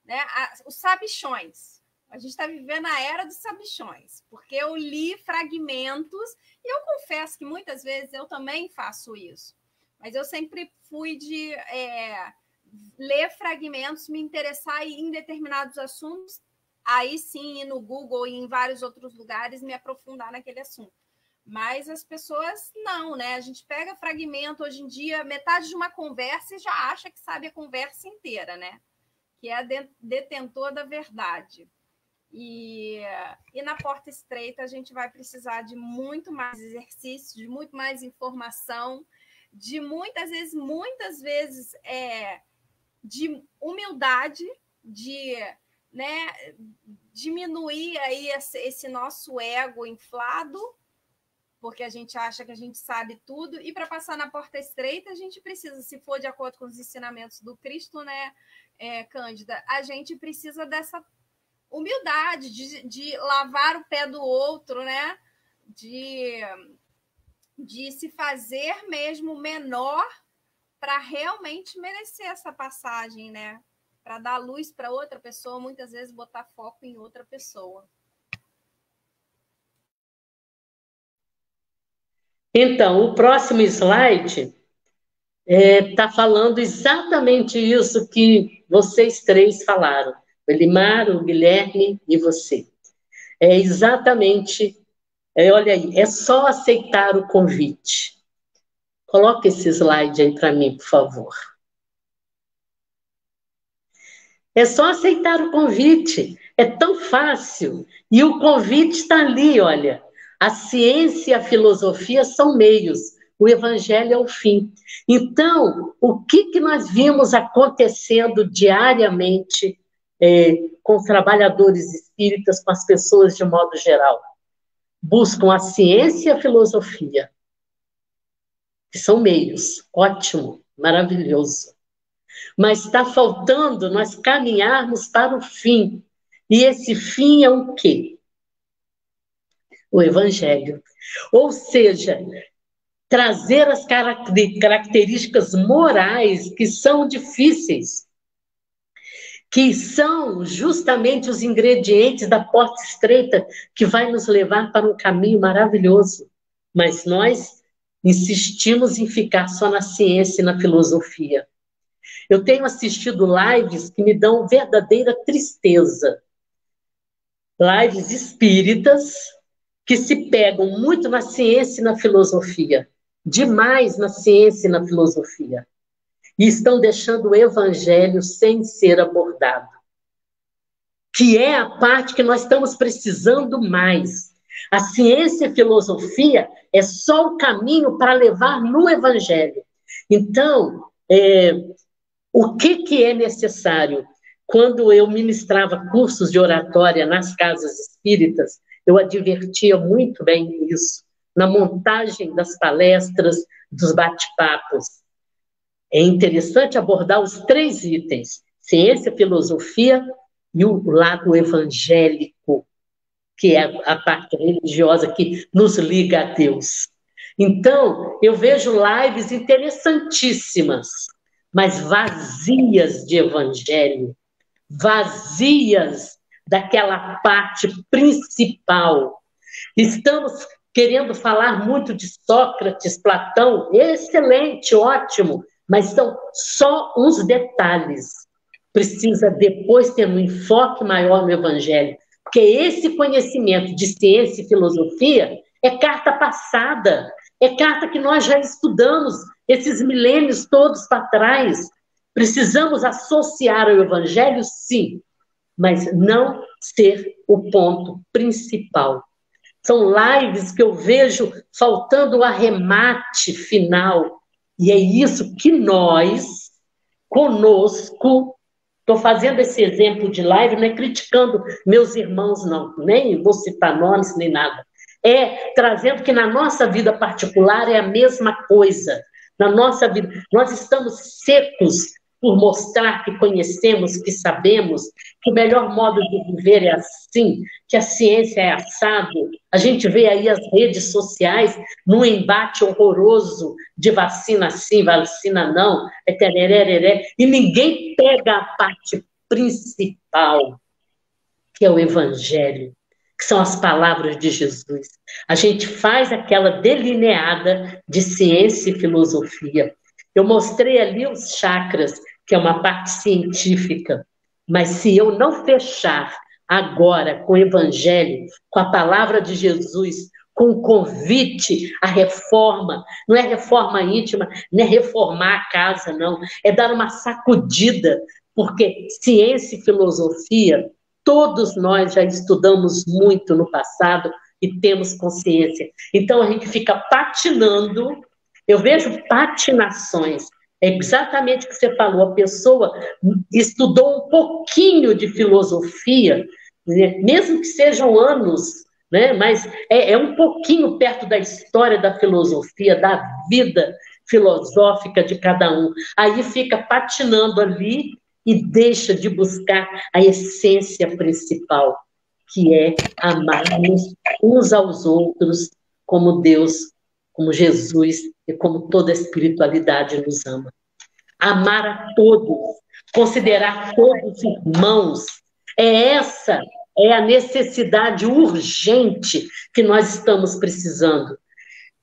né? Os sabichões. A gente está vivendo a era dos sabichões, porque eu li fragmentos e eu confesso que muitas vezes eu também faço isso. Mas eu sempre fui de ler fragmentos, me interessar em determinados assuntos, aí sim ir no Google e em vários outros lugares me aprofundar naquele assunto. Mas as pessoas não, né? A gente pega fragmento hoje em dia, metade de uma conversa e já acha que sabe a conversa inteira, né? Que é detentor da verdade. E na porta estreita a gente vai precisar de muito mais exercício, de muito mais informação, de muitas vezes de humildade, de, né, diminuir aí esse nosso ego inflado, porque a gente acha que a gente sabe tudo, e para passar na porta estreita a gente precisa, se for de acordo com os ensinamentos do Cristo, né, Cândida, a gente precisa dessa humildade, de lavar o pé do outro, né, de se fazer mesmo menor para realmente merecer essa passagem, né? Para dar luz para outra pessoa, muitas vezes botar foco em outra pessoa. Então, o próximo slide está falando exatamente isso que vocês três falaram, o Elimar, o Guilherme e você. É exatamente, olha aí, é só aceitar o convite. Coloca esse slide aí para mim, por favor. É só aceitar o convite. É tão fácil. E o convite está ali, olha. A ciência e a filosofia são meios. O evangelho é o fim. Então, o que nós vimos acontecendo diariamente com os trabalhadores espíritas, com as pessoas de modo geral? Buscam a ciência e a filosofia, que são meios. Ótimo, maravilhoso. Mas está faltando nós caminharmos para o fim. E esse fim é o quê? O Evangelho. Ou seja, trazer as características morais que são difíceis, que são justamente os ingredientes da porta estreita que vai nos levar para um caminho maravilhoso. Mas nós insistimos em ficar só na ciência e na filosofia. Eu tenho assistido lives que me dão verdadeira tristeza. Lives espíritas que se pegam muito na ciência e na filosofia. Demais na ciência e na filosofia. E estão deixando o evangelho sem ser abordado. Que é a parte que nós estamos precisando mais. A ciência e a filosofia é só o caminho para levar no evangelho. Então, o que é necessário? Quando eu ministrava cursos de oratória nas casas espíritas, eu advertia muito bem isso, na montagem das palestras, dos bate-papos. É interessante abordar os 3 itens, ciência, filosofia e o lado evangélico, que é a parte religiosa que nos liga a Deus. Então, eu vejo lives interessantíssimas, mas vazias de evangelho, vazias daquela parte principal. Estamos querendo falar muito de Sócrates, Platão, excelente, ótimo, mas são só uns detalhes. Precisa depois ter um enfoque maior no evangelho, porque esse conhecimento de ciência e filosofia é carta passada, é carta que nós já estudamos esses milênios todos para trás. Precisamos associar ao evangelho, sim, mas não ser o ponto principal. São lives que eu vejo faltando o arremate final, e é isso que nós, conosco, estou fazendo esse exemplo de live, não é criticando meus irmãos, não, nem vou citar nomes, nem nada. É trazendo que na nossa vida particular é a mesma coisa. Na nossa vida, nós estamos secos por mostrar que conhecemos, que sabemos, que o melhor modo de viver é assim, que a ciência é assado. A gente vê aí as redes sociais num embate horroroso de vacina sim, vacina não, e ninguém pega a parte principal, que é o evangelho, que são as palavras de Jesus. A gente faz aquela delineada de ciência e filosofia. Eu mostrei ali os chakras, que é uma parte científica, mas se eu não fechar agora com o evangelho, com a palavra de Jesus, com o convite à reforma, não é reforma íntima, não é reformar a casa, não, é dar uma sacudida, porque ciência e filosofia, todos nós já estudamos muito no passado e temos consciência. Então a gente fica patinando, eu vejo patinações, é exatamente o que você falou, a pessoa estudou um pouquinho de filosofia, né? Mesmo que sejam anos, né? Mas é um pouquinho perto da história da filosofia, da vida filosófica de cada um. Aí fica patinando ali e deixa de buscar a essência principal, que é amarmos uns aos outros como Deus, como Jesus e como toda a espiritualidade nos ama. Amar a todos, considerar todos irmãos, essa é a necessidade urgente que nós estamos precisando.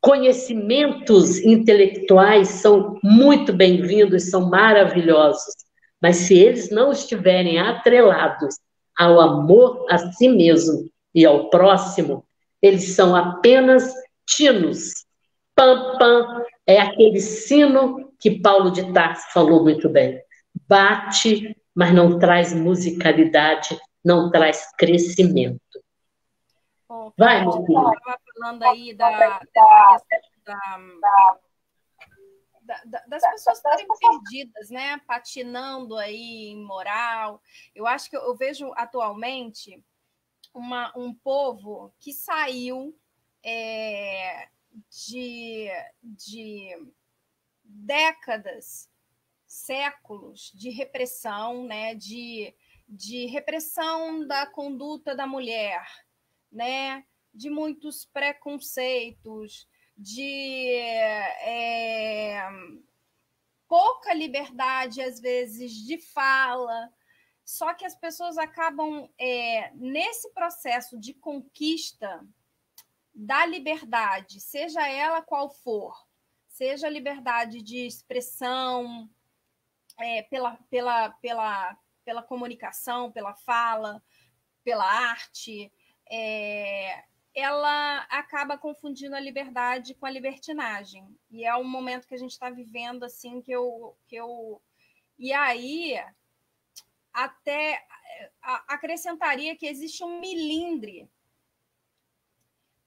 Conhecimentos intelectuais são muito bem-vindos, são maravilhosos, mas se eles não estiverem atrelados ao amor a si mesmo, e ao próximo, eles são apenas tinos. Pam, pam, é aquele sino que Paulo de Tarso falou muito bem. Bate, mas não traz musicalidade, não traz crescimento. Oh, Vai, meu filho. você estava falando aí dessa questão das pessoas estarem perdidas, né? Patinando aí em moral. Eu acho que eu vejo atualmente um povo que saiu de décadas, séculos de repressão, né? De repressão da conduta da mulher, né? De muitos preconceitos, de pouca liberdade, às vezes, de fala. Só que as pessoas acabam, nesse processo de conquista da liberdade, seja ela qual for, seja a liberdade de expressão, pela comunicação, pela fala, pela arte, ela acaba confundindo a liberdade com a libertinagem. E é um momento que a gente está vivendo, assim, que eu... E aí, até acrescentaria que existe um milindre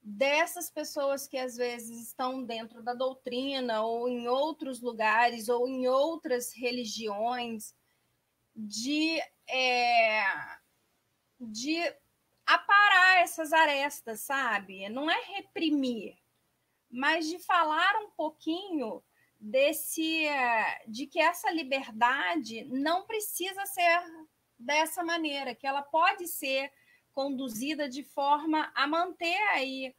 dessas pessoas que às vezes estão dentro da doutrina ou em outros lugares ou em outras religiões de aparar essas arestas, sabe? Não é reprimir, mas de falar um pouquinho de que essa liberdade não precisa ser dessa maneira, que ela pode ser conduzida de forma a manter aí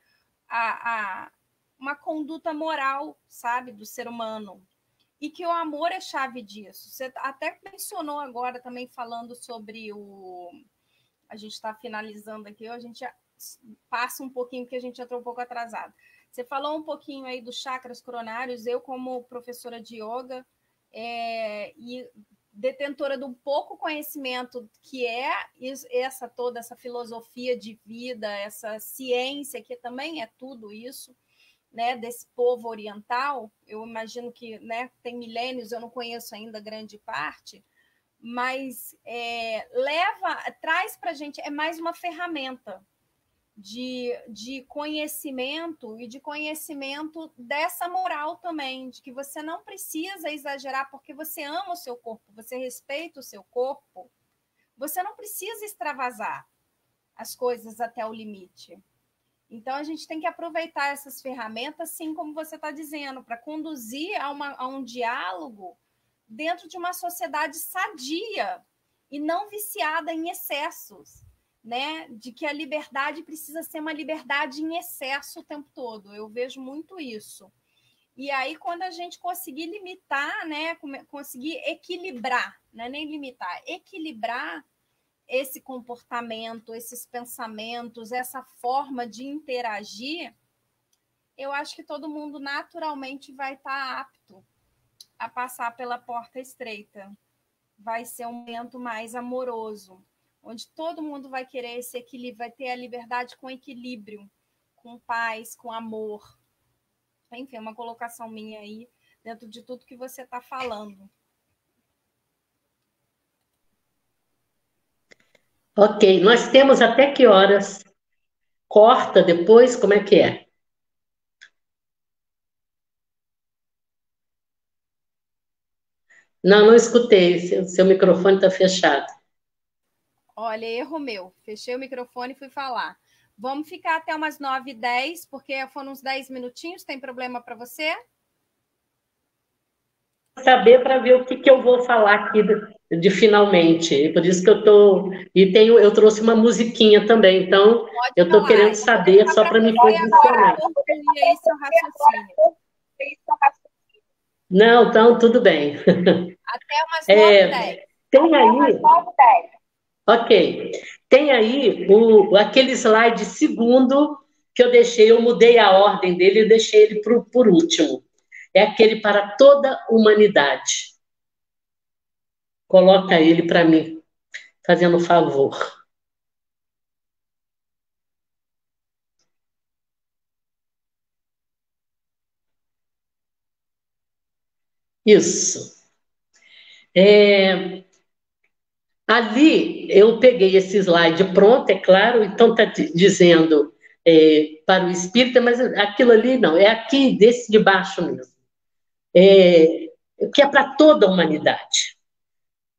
uma conduta moral, sabe, do ser humano. E que o amor é chave disso. Você até mencionou agora também falando sobre a gente está finalizando aqui, a gente passa um pouquinho, porque a gente entrou um pouco atrasado. Você falou um pouquinho aí dos chakras coronários. Eu, como professora de yoga e detentora de um pouco conhecimento que é toda essa filosofia de vida, essa ciência, que também é tudo isso, né, desse povo oriental, eu imagino que, né, tem milênios, eu não conheço ainda grande parte, mas traz para a gente, é mais uma ferramenta de conhecimento e de conhecimento dessa moral também, de que você não precisa exagerar porque você ama o seu corpo, você respeita o seu corpo, você não precisa extravasar as coisas até o limite. Então, a gente tem que aproveitar essas ferramentas, assim como você está dizendo, para conduzir a um diálogo dentro de uma sociedade sadia e não viciada em excessos, né? De que a liberdade precisa ser uma liberdade em excesso o tempo todo. Eu vejo muito isso. E aí, quando a gente conseguir limitar, né? Conseguir equilibrar, não é nem limitar, equilibrar esse comportamento, esses pensamentos, essa forma de interagir, eu acho que todo mundo naturalmente vai estar apto a passar pela porta estreita. Vai ser um momento mais amoroso, onde todo mundo vai querer esse equilíbrio, vai ter a liberdade com equilíbrio, com paz, com amor. Enfim, é uma colocação minha aí, dentro de tudo que você está falando. Ok, nós temos até que horas? Corta depois? Como é que é? Não escutei. Seu microfone está fechado. Olha, erro meu. Fechei o microfone e fui falar. Vamos ficar até umas 9h10, porque foram uns 10 minutinhos. Tem problema para você? Saber para ver o que eu vou falar aqui de finalmente. Por isso que eu tô eu trouxe uma musiquinha também. Então eu estou querendo saber só para me posicionar. Aí seu raciocínio. Não, então tudo bem. Até umas 9h10. Tem aí. Ok. Tem aí aquele slide segundo que eu deixei, eu mudei a ordem dele e deixei ele por último. É aquele para toda a humanidade. Coloca ele para mim, fazendo um favor. Isso. Ali eu peguei esse slide pronto, é claro, então está dizendo para o espírita, mas aquilo ali não, é aqui desse de baixo mesmo. Que é para toda a humanidade.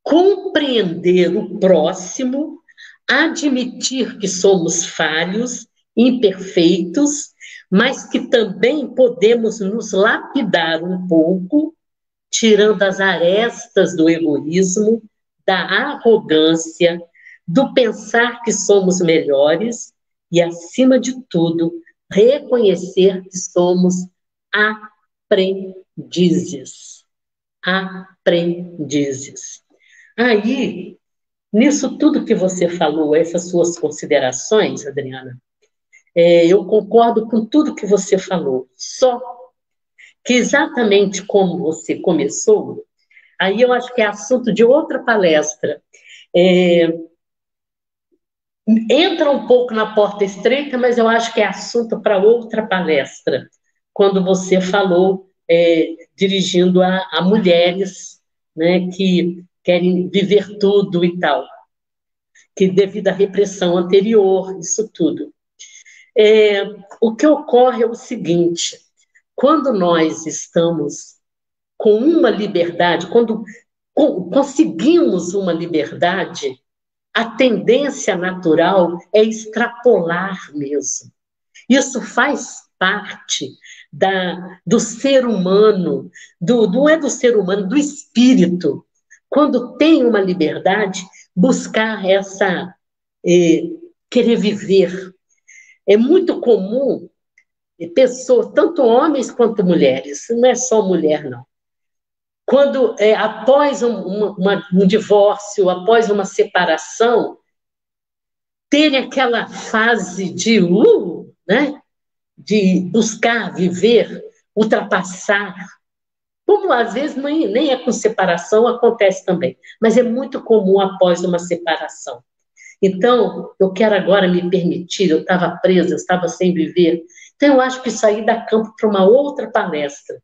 Compreender o próximo, admitir que somos falhos, imperfeitos, mas que também podemos nos lapidar um pouco, tirando as arestas do egoísmo, da arrogância, do pensar que somos melhores e, acima de tudo, reconhecer que somos aprendizes. Aprendizes. Aí, nisso tudo que você falou, essas suas considerações, Adriana, eu concordo com tudo que você falou, só que exatamente como você começou, aí eu acho que é assunto de outra palestra. Entra um pouco na porta estreita, mas eu acho que é assunto para outra palestra, quando você falou dirigindo a mulheres, né, que querem viver tudo e tal, que devido à repressão anterior, isso tudo. O que ocorre é o seguinte, quando nós estamos com uma liberdade, quando conseguimos uma liberdade, a tendência natural é extrapolar mesmo. Isso faz parte do ser humano, não é do ser humano, do espírito. Quando tem uma liberdade, buscar essa, querer viver. É muito comum pessoas, tanto homens quanto mulheres, não é só mulher, não. Quando, após um divórcio, após uma separação, terem aquela fase de, né? De buscar, viver, ultrapassar, como às vezes nem é com separação, acontece também, mas é muito comum após uma separação. Então, eu quero agora me permitir, eu estava presa, eu estava sem viver, então eu acho que isso aí dá campo para uma outra palestra.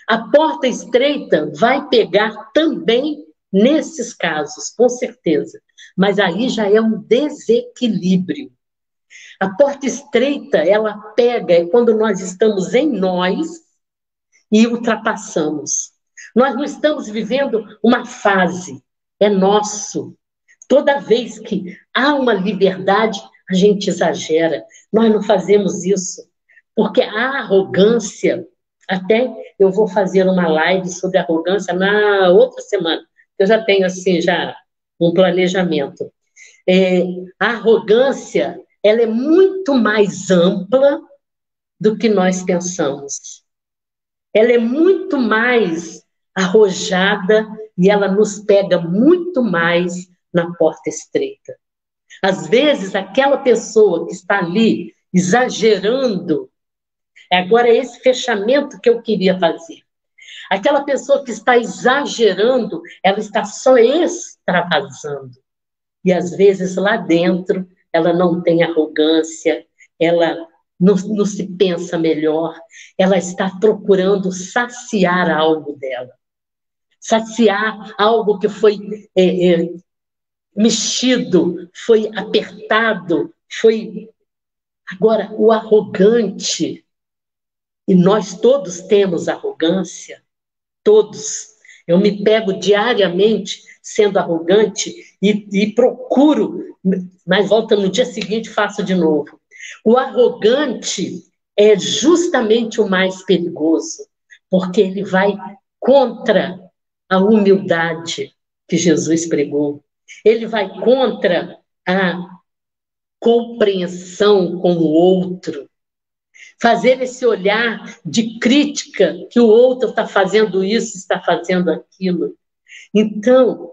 A porta estreita vai pegar também nesses casos, com certeza, mas aí já é um desequilíbrio. A porta estreita, ela pega quando nós estamos em nós e ultrapassamos. Nós não estamos vivendo uma fase, é nosso. Toda vez que há uma liberdade, a gente exagera. Nós não fazemos isso, porque a arrogância, até eu vou fazer uma live sobre arrogância na outra semana, eu já tenho assim, já um planejamento. A arrogância, ela é muito mais ampla do que nós pensamos. Ela é muito mais arrojada e ela nos pega muito mais na porta estreita. Às vezes, aquela pessoa que está ali exagerando, agora é esse fechamento que eu queria fazer. Aquela pessoa que está exagerando, ela está só extravasando. E às vezes lá dentro ela não tem arrogância, ela não se pensa melhor, ela está procurando saciar algo dela. Saciar algo que foi mexido, foi apertado, foi... Agora, o arrogante, e nós todos temos arrogância, todos. Eu me pego diariamente sendo arrogante e procuro, mas volta no dia seguinte e faço de novo. O arrogante é justamente o mais perigoso, porque ele vai contra a humildade que Jesus pregou. Ele vai contra a compreensão com o outro. Fazer esse olhar de crítica que o outro está fazendo isso, está fazendo aquilo. Então,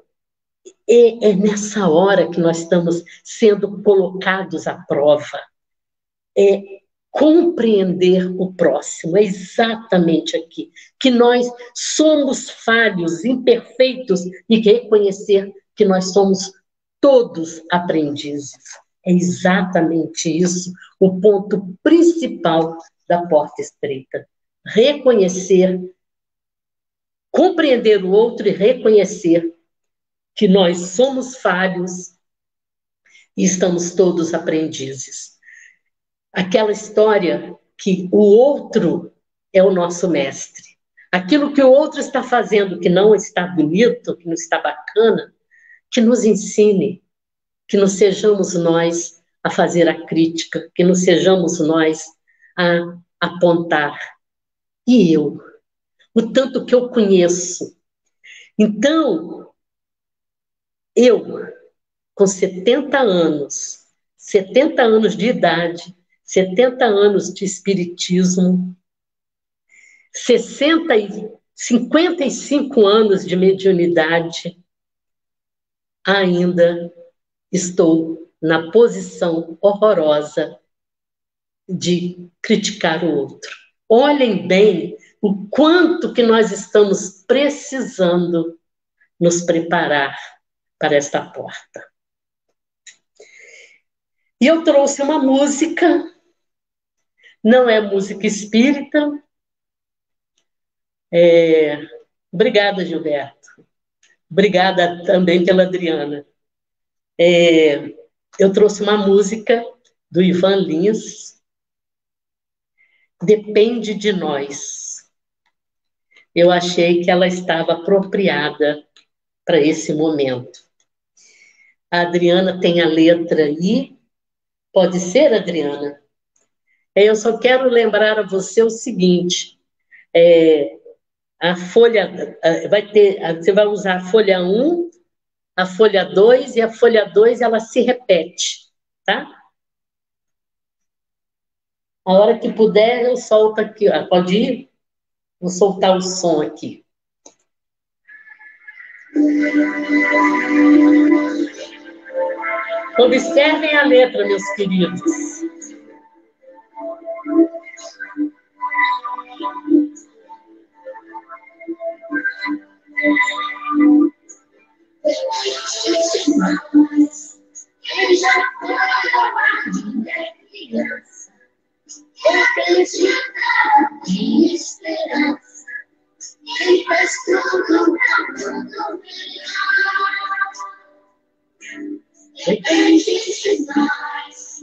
é nessa hora que nós estamos sendo colocados à prova. Compreender o próximo, é exatamente aqui. Que nós somos falhos, imperfeitos, e reconhecer que nós somos todos aprendizes. É exatamente isso o ponto principal da porta estreita. Reconhecer compreender o outro e reconhecer que nós somos falhos e estamos todos aprendizes. Aquela história que o outro é o nosso mestre. Aquilo que o outro está fazendo que não está bonito, que não está bacana, que nos ensine, que não sejamos nós a fazer a crítica, que não sejamos nós a apontar. E eu? O tanto que eu conheço. Então, eu, com 70 anos de idade, 70 anos de espiritismo, 55 anos de mediunidade, ainda estou na posição horrorosa de criticar o outro. Olhem bem o quanto que nós estamos precisando nos preparar para esta porta. E eu trouxe uma música, não é música espírita. Obrigada, Gilberto. Obrigada também pela Adriana. Eu trouxe uma música do Ivan Lins, Depende de Nós. Eu achei que ela estava apropriada para esse momento. A Adriana tem a letra aí. Pode ser, Adriana? Eu só quero lembrar a você o seguinte, a folha, você vai usar a folha 1, a folha 2, e a folha 2 ela se repete, tá? A hora que puder, eu solto aqui, ó. Pode ir? Vou soltar o som aqui. Observem a letra, meus queridos. De esperança, e faz tudo depende de nós,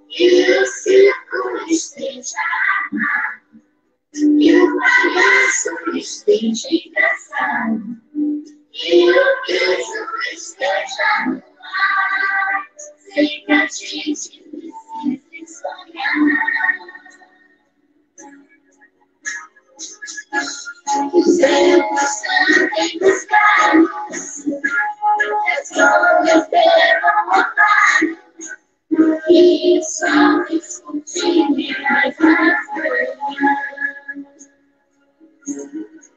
que o círculo esteja armado, e o palhaço esteja engraçado, e o riso esteja no ar, sem que a gente precise sonhar. Os tempos também buscados, escolhas deram voltar, e só discutir mais manhã.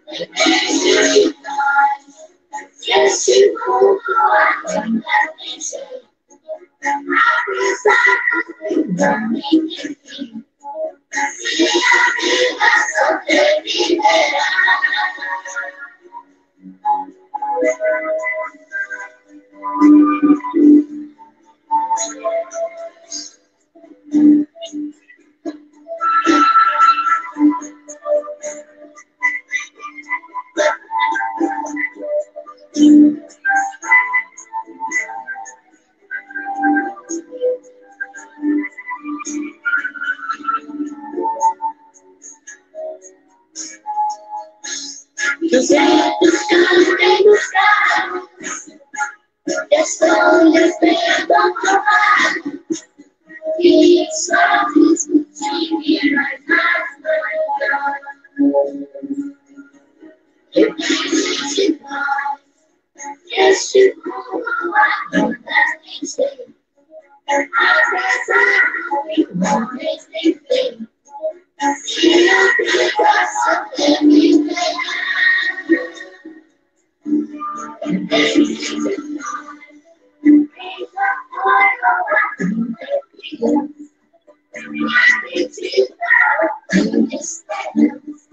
Depende de nós, se este mundo ainda tem jeito, apesar do não fim. Se a vida sobreviverá. Os ventos cantem nos carros, as folhas tentam provar, e só discutir mais manhã. Depende de nós, este mundo ainda tem jeito, apesar do homem sem fim, se a vida sobreviverá. Depende de nós, quem já foi roubado de criança, acredita em esperança,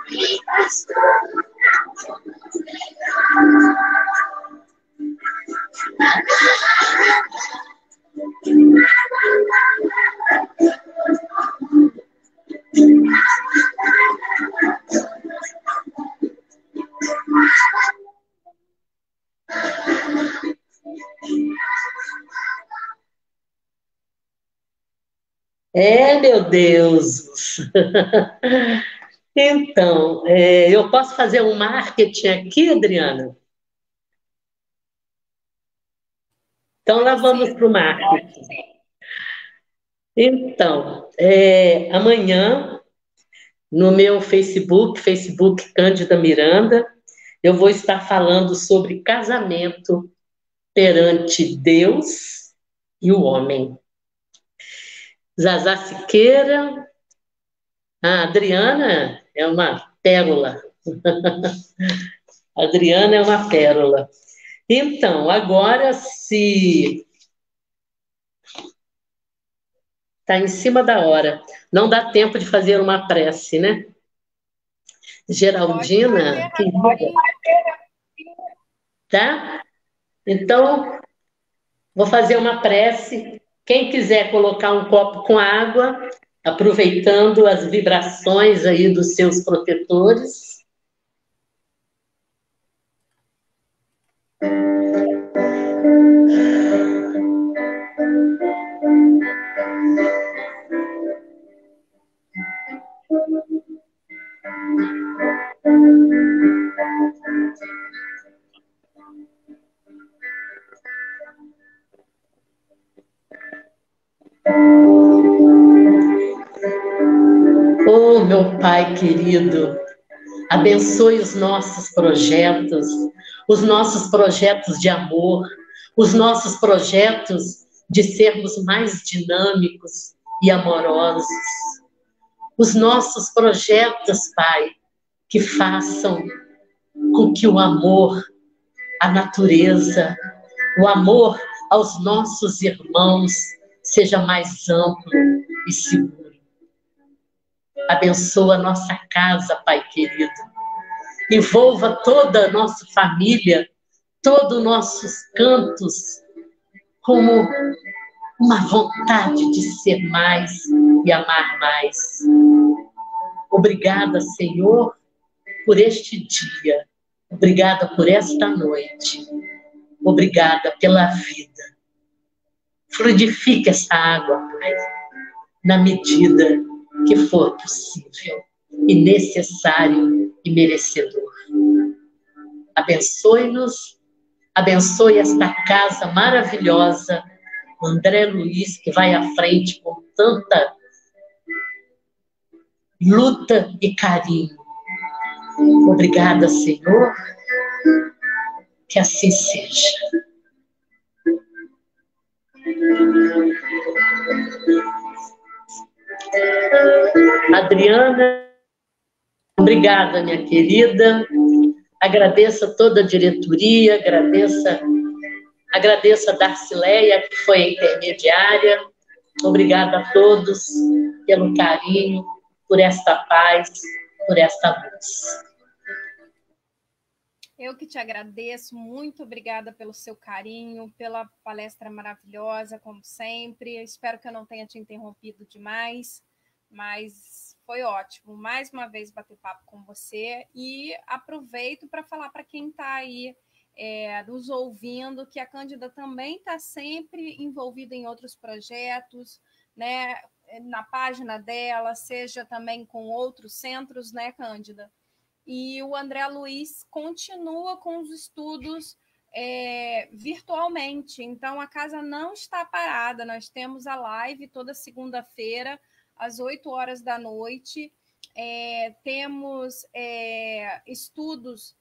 e faz tudo pra tudo melhor. Meu Deus! Então, eu posso fazer um marketing aqui, Adriana? Então, lá vamos para o marketing. Então, amanhã, no meu Facebook Cândida Miranda, eu vou estar falando sobre casamento perante Deus e o homem. Zazá Siqueira, a Adriana é uma pérola. A Adriana é uma pérola. Então, agora se está em cima da hora, não dá tempo de fazer uma prece, né? Geraldina, querida, tá? Então, vou fazer uma prece. Quem quiser colocar um copo com água, aproveitando as vibrações aí dos seus protetores. Oh, meu Pai querido, abençoe os nossos projetos de amor, os nossos projetos de sermos mais dinâmicos e amorosos. Os nossos projetos, Pai, que façam com que o amor à natureza, o amor aos nossos irmãos seja mais amplo e seguro. Abençoa a nossa casa, Pai querido. Envolva toda a nossa família, todos os nossos cantos, como uma vontade de ser mais e amar mais. Obrigada, Senhor, por este dia. Obrigada por esta noite. Obrigada pela vida. Fluidifique essa água, Pai, na medida que for possível e necessário e merecedor. Abençoe-nos, abençoe esta casa maravilhosa, o André Luiz, que vai à frente com tanta luta e carinho. Obrigada, Senhor, que assim seja. Adriana, obrigada, minha querida. Agradeço a toda a diretoria, agradeço a Darcileia, que foi a intermediária. Obrigada a todos pelo carinho, por esta paz, por esta luz. Eu que te agradeço, muito obrigada pelo seu carinho, pela palestra maravilhosa, como sempre. Eu espero que eu não tenha te interrompido demais, mas foi ótimo. Mais uma vez bater papo com você e aproveito para falar para quem está aí nos ouvindo que a Cândida também está sempre envolvida em outros projetos, né? Na página dela, seja também com outros centros, né, Cândida? E o André Luiz continua com os estudos virtualmente. Então, a casa não está parada. Nós temos a live toda segunda-feira, às 8 horas da noite. Temos estudos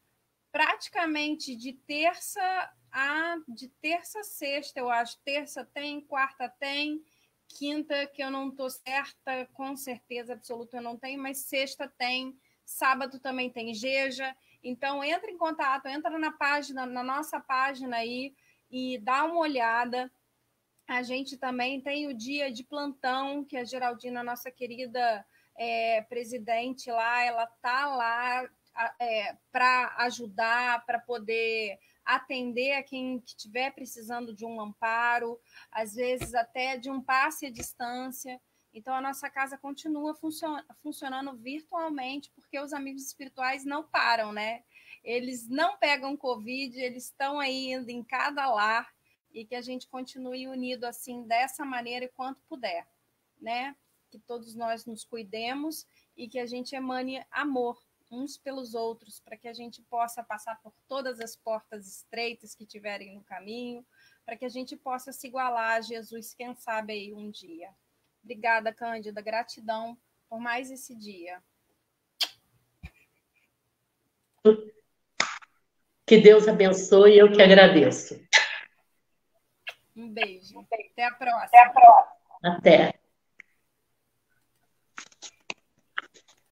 praticamente de terça a sexta, eu acho. Terça tem, quarta tem, quinta, que eu não estou certa, com certeza absoluta eu não tenho, mas sexta tem. Sábado também tem Geja. Então, entra em contato, entra na nossa página aí e dá uma olhada. A gente também tem o dia de plantão, que a Geraldina, nossa querida presidente lá, ela está lá para ajudar, para poder atender a quem estiver precisando de um amparo, às vezes até de um passe à distância. Então, a nossa casa continua funcionando virtualmente, porque os amigos espirituais não param, né? Eles não pegam Covid, eles estão aí indo em cada lar, e que a gente continue unido assim, dessa maneira, enquanto puder, né? que todos nós nos cuidemos e que a gente emane amor uns pelos outros, para que a gente possa passar por todas as portas estreitas que tiverem no caminho, para que a gente possa se igualar a Jesus, quem sabe aí um dia. Obrigada, Cândida, gratidão por mais esse dia. Que Deus abençoe, eu que agradeço. Um beijo. Até a próxima. Até.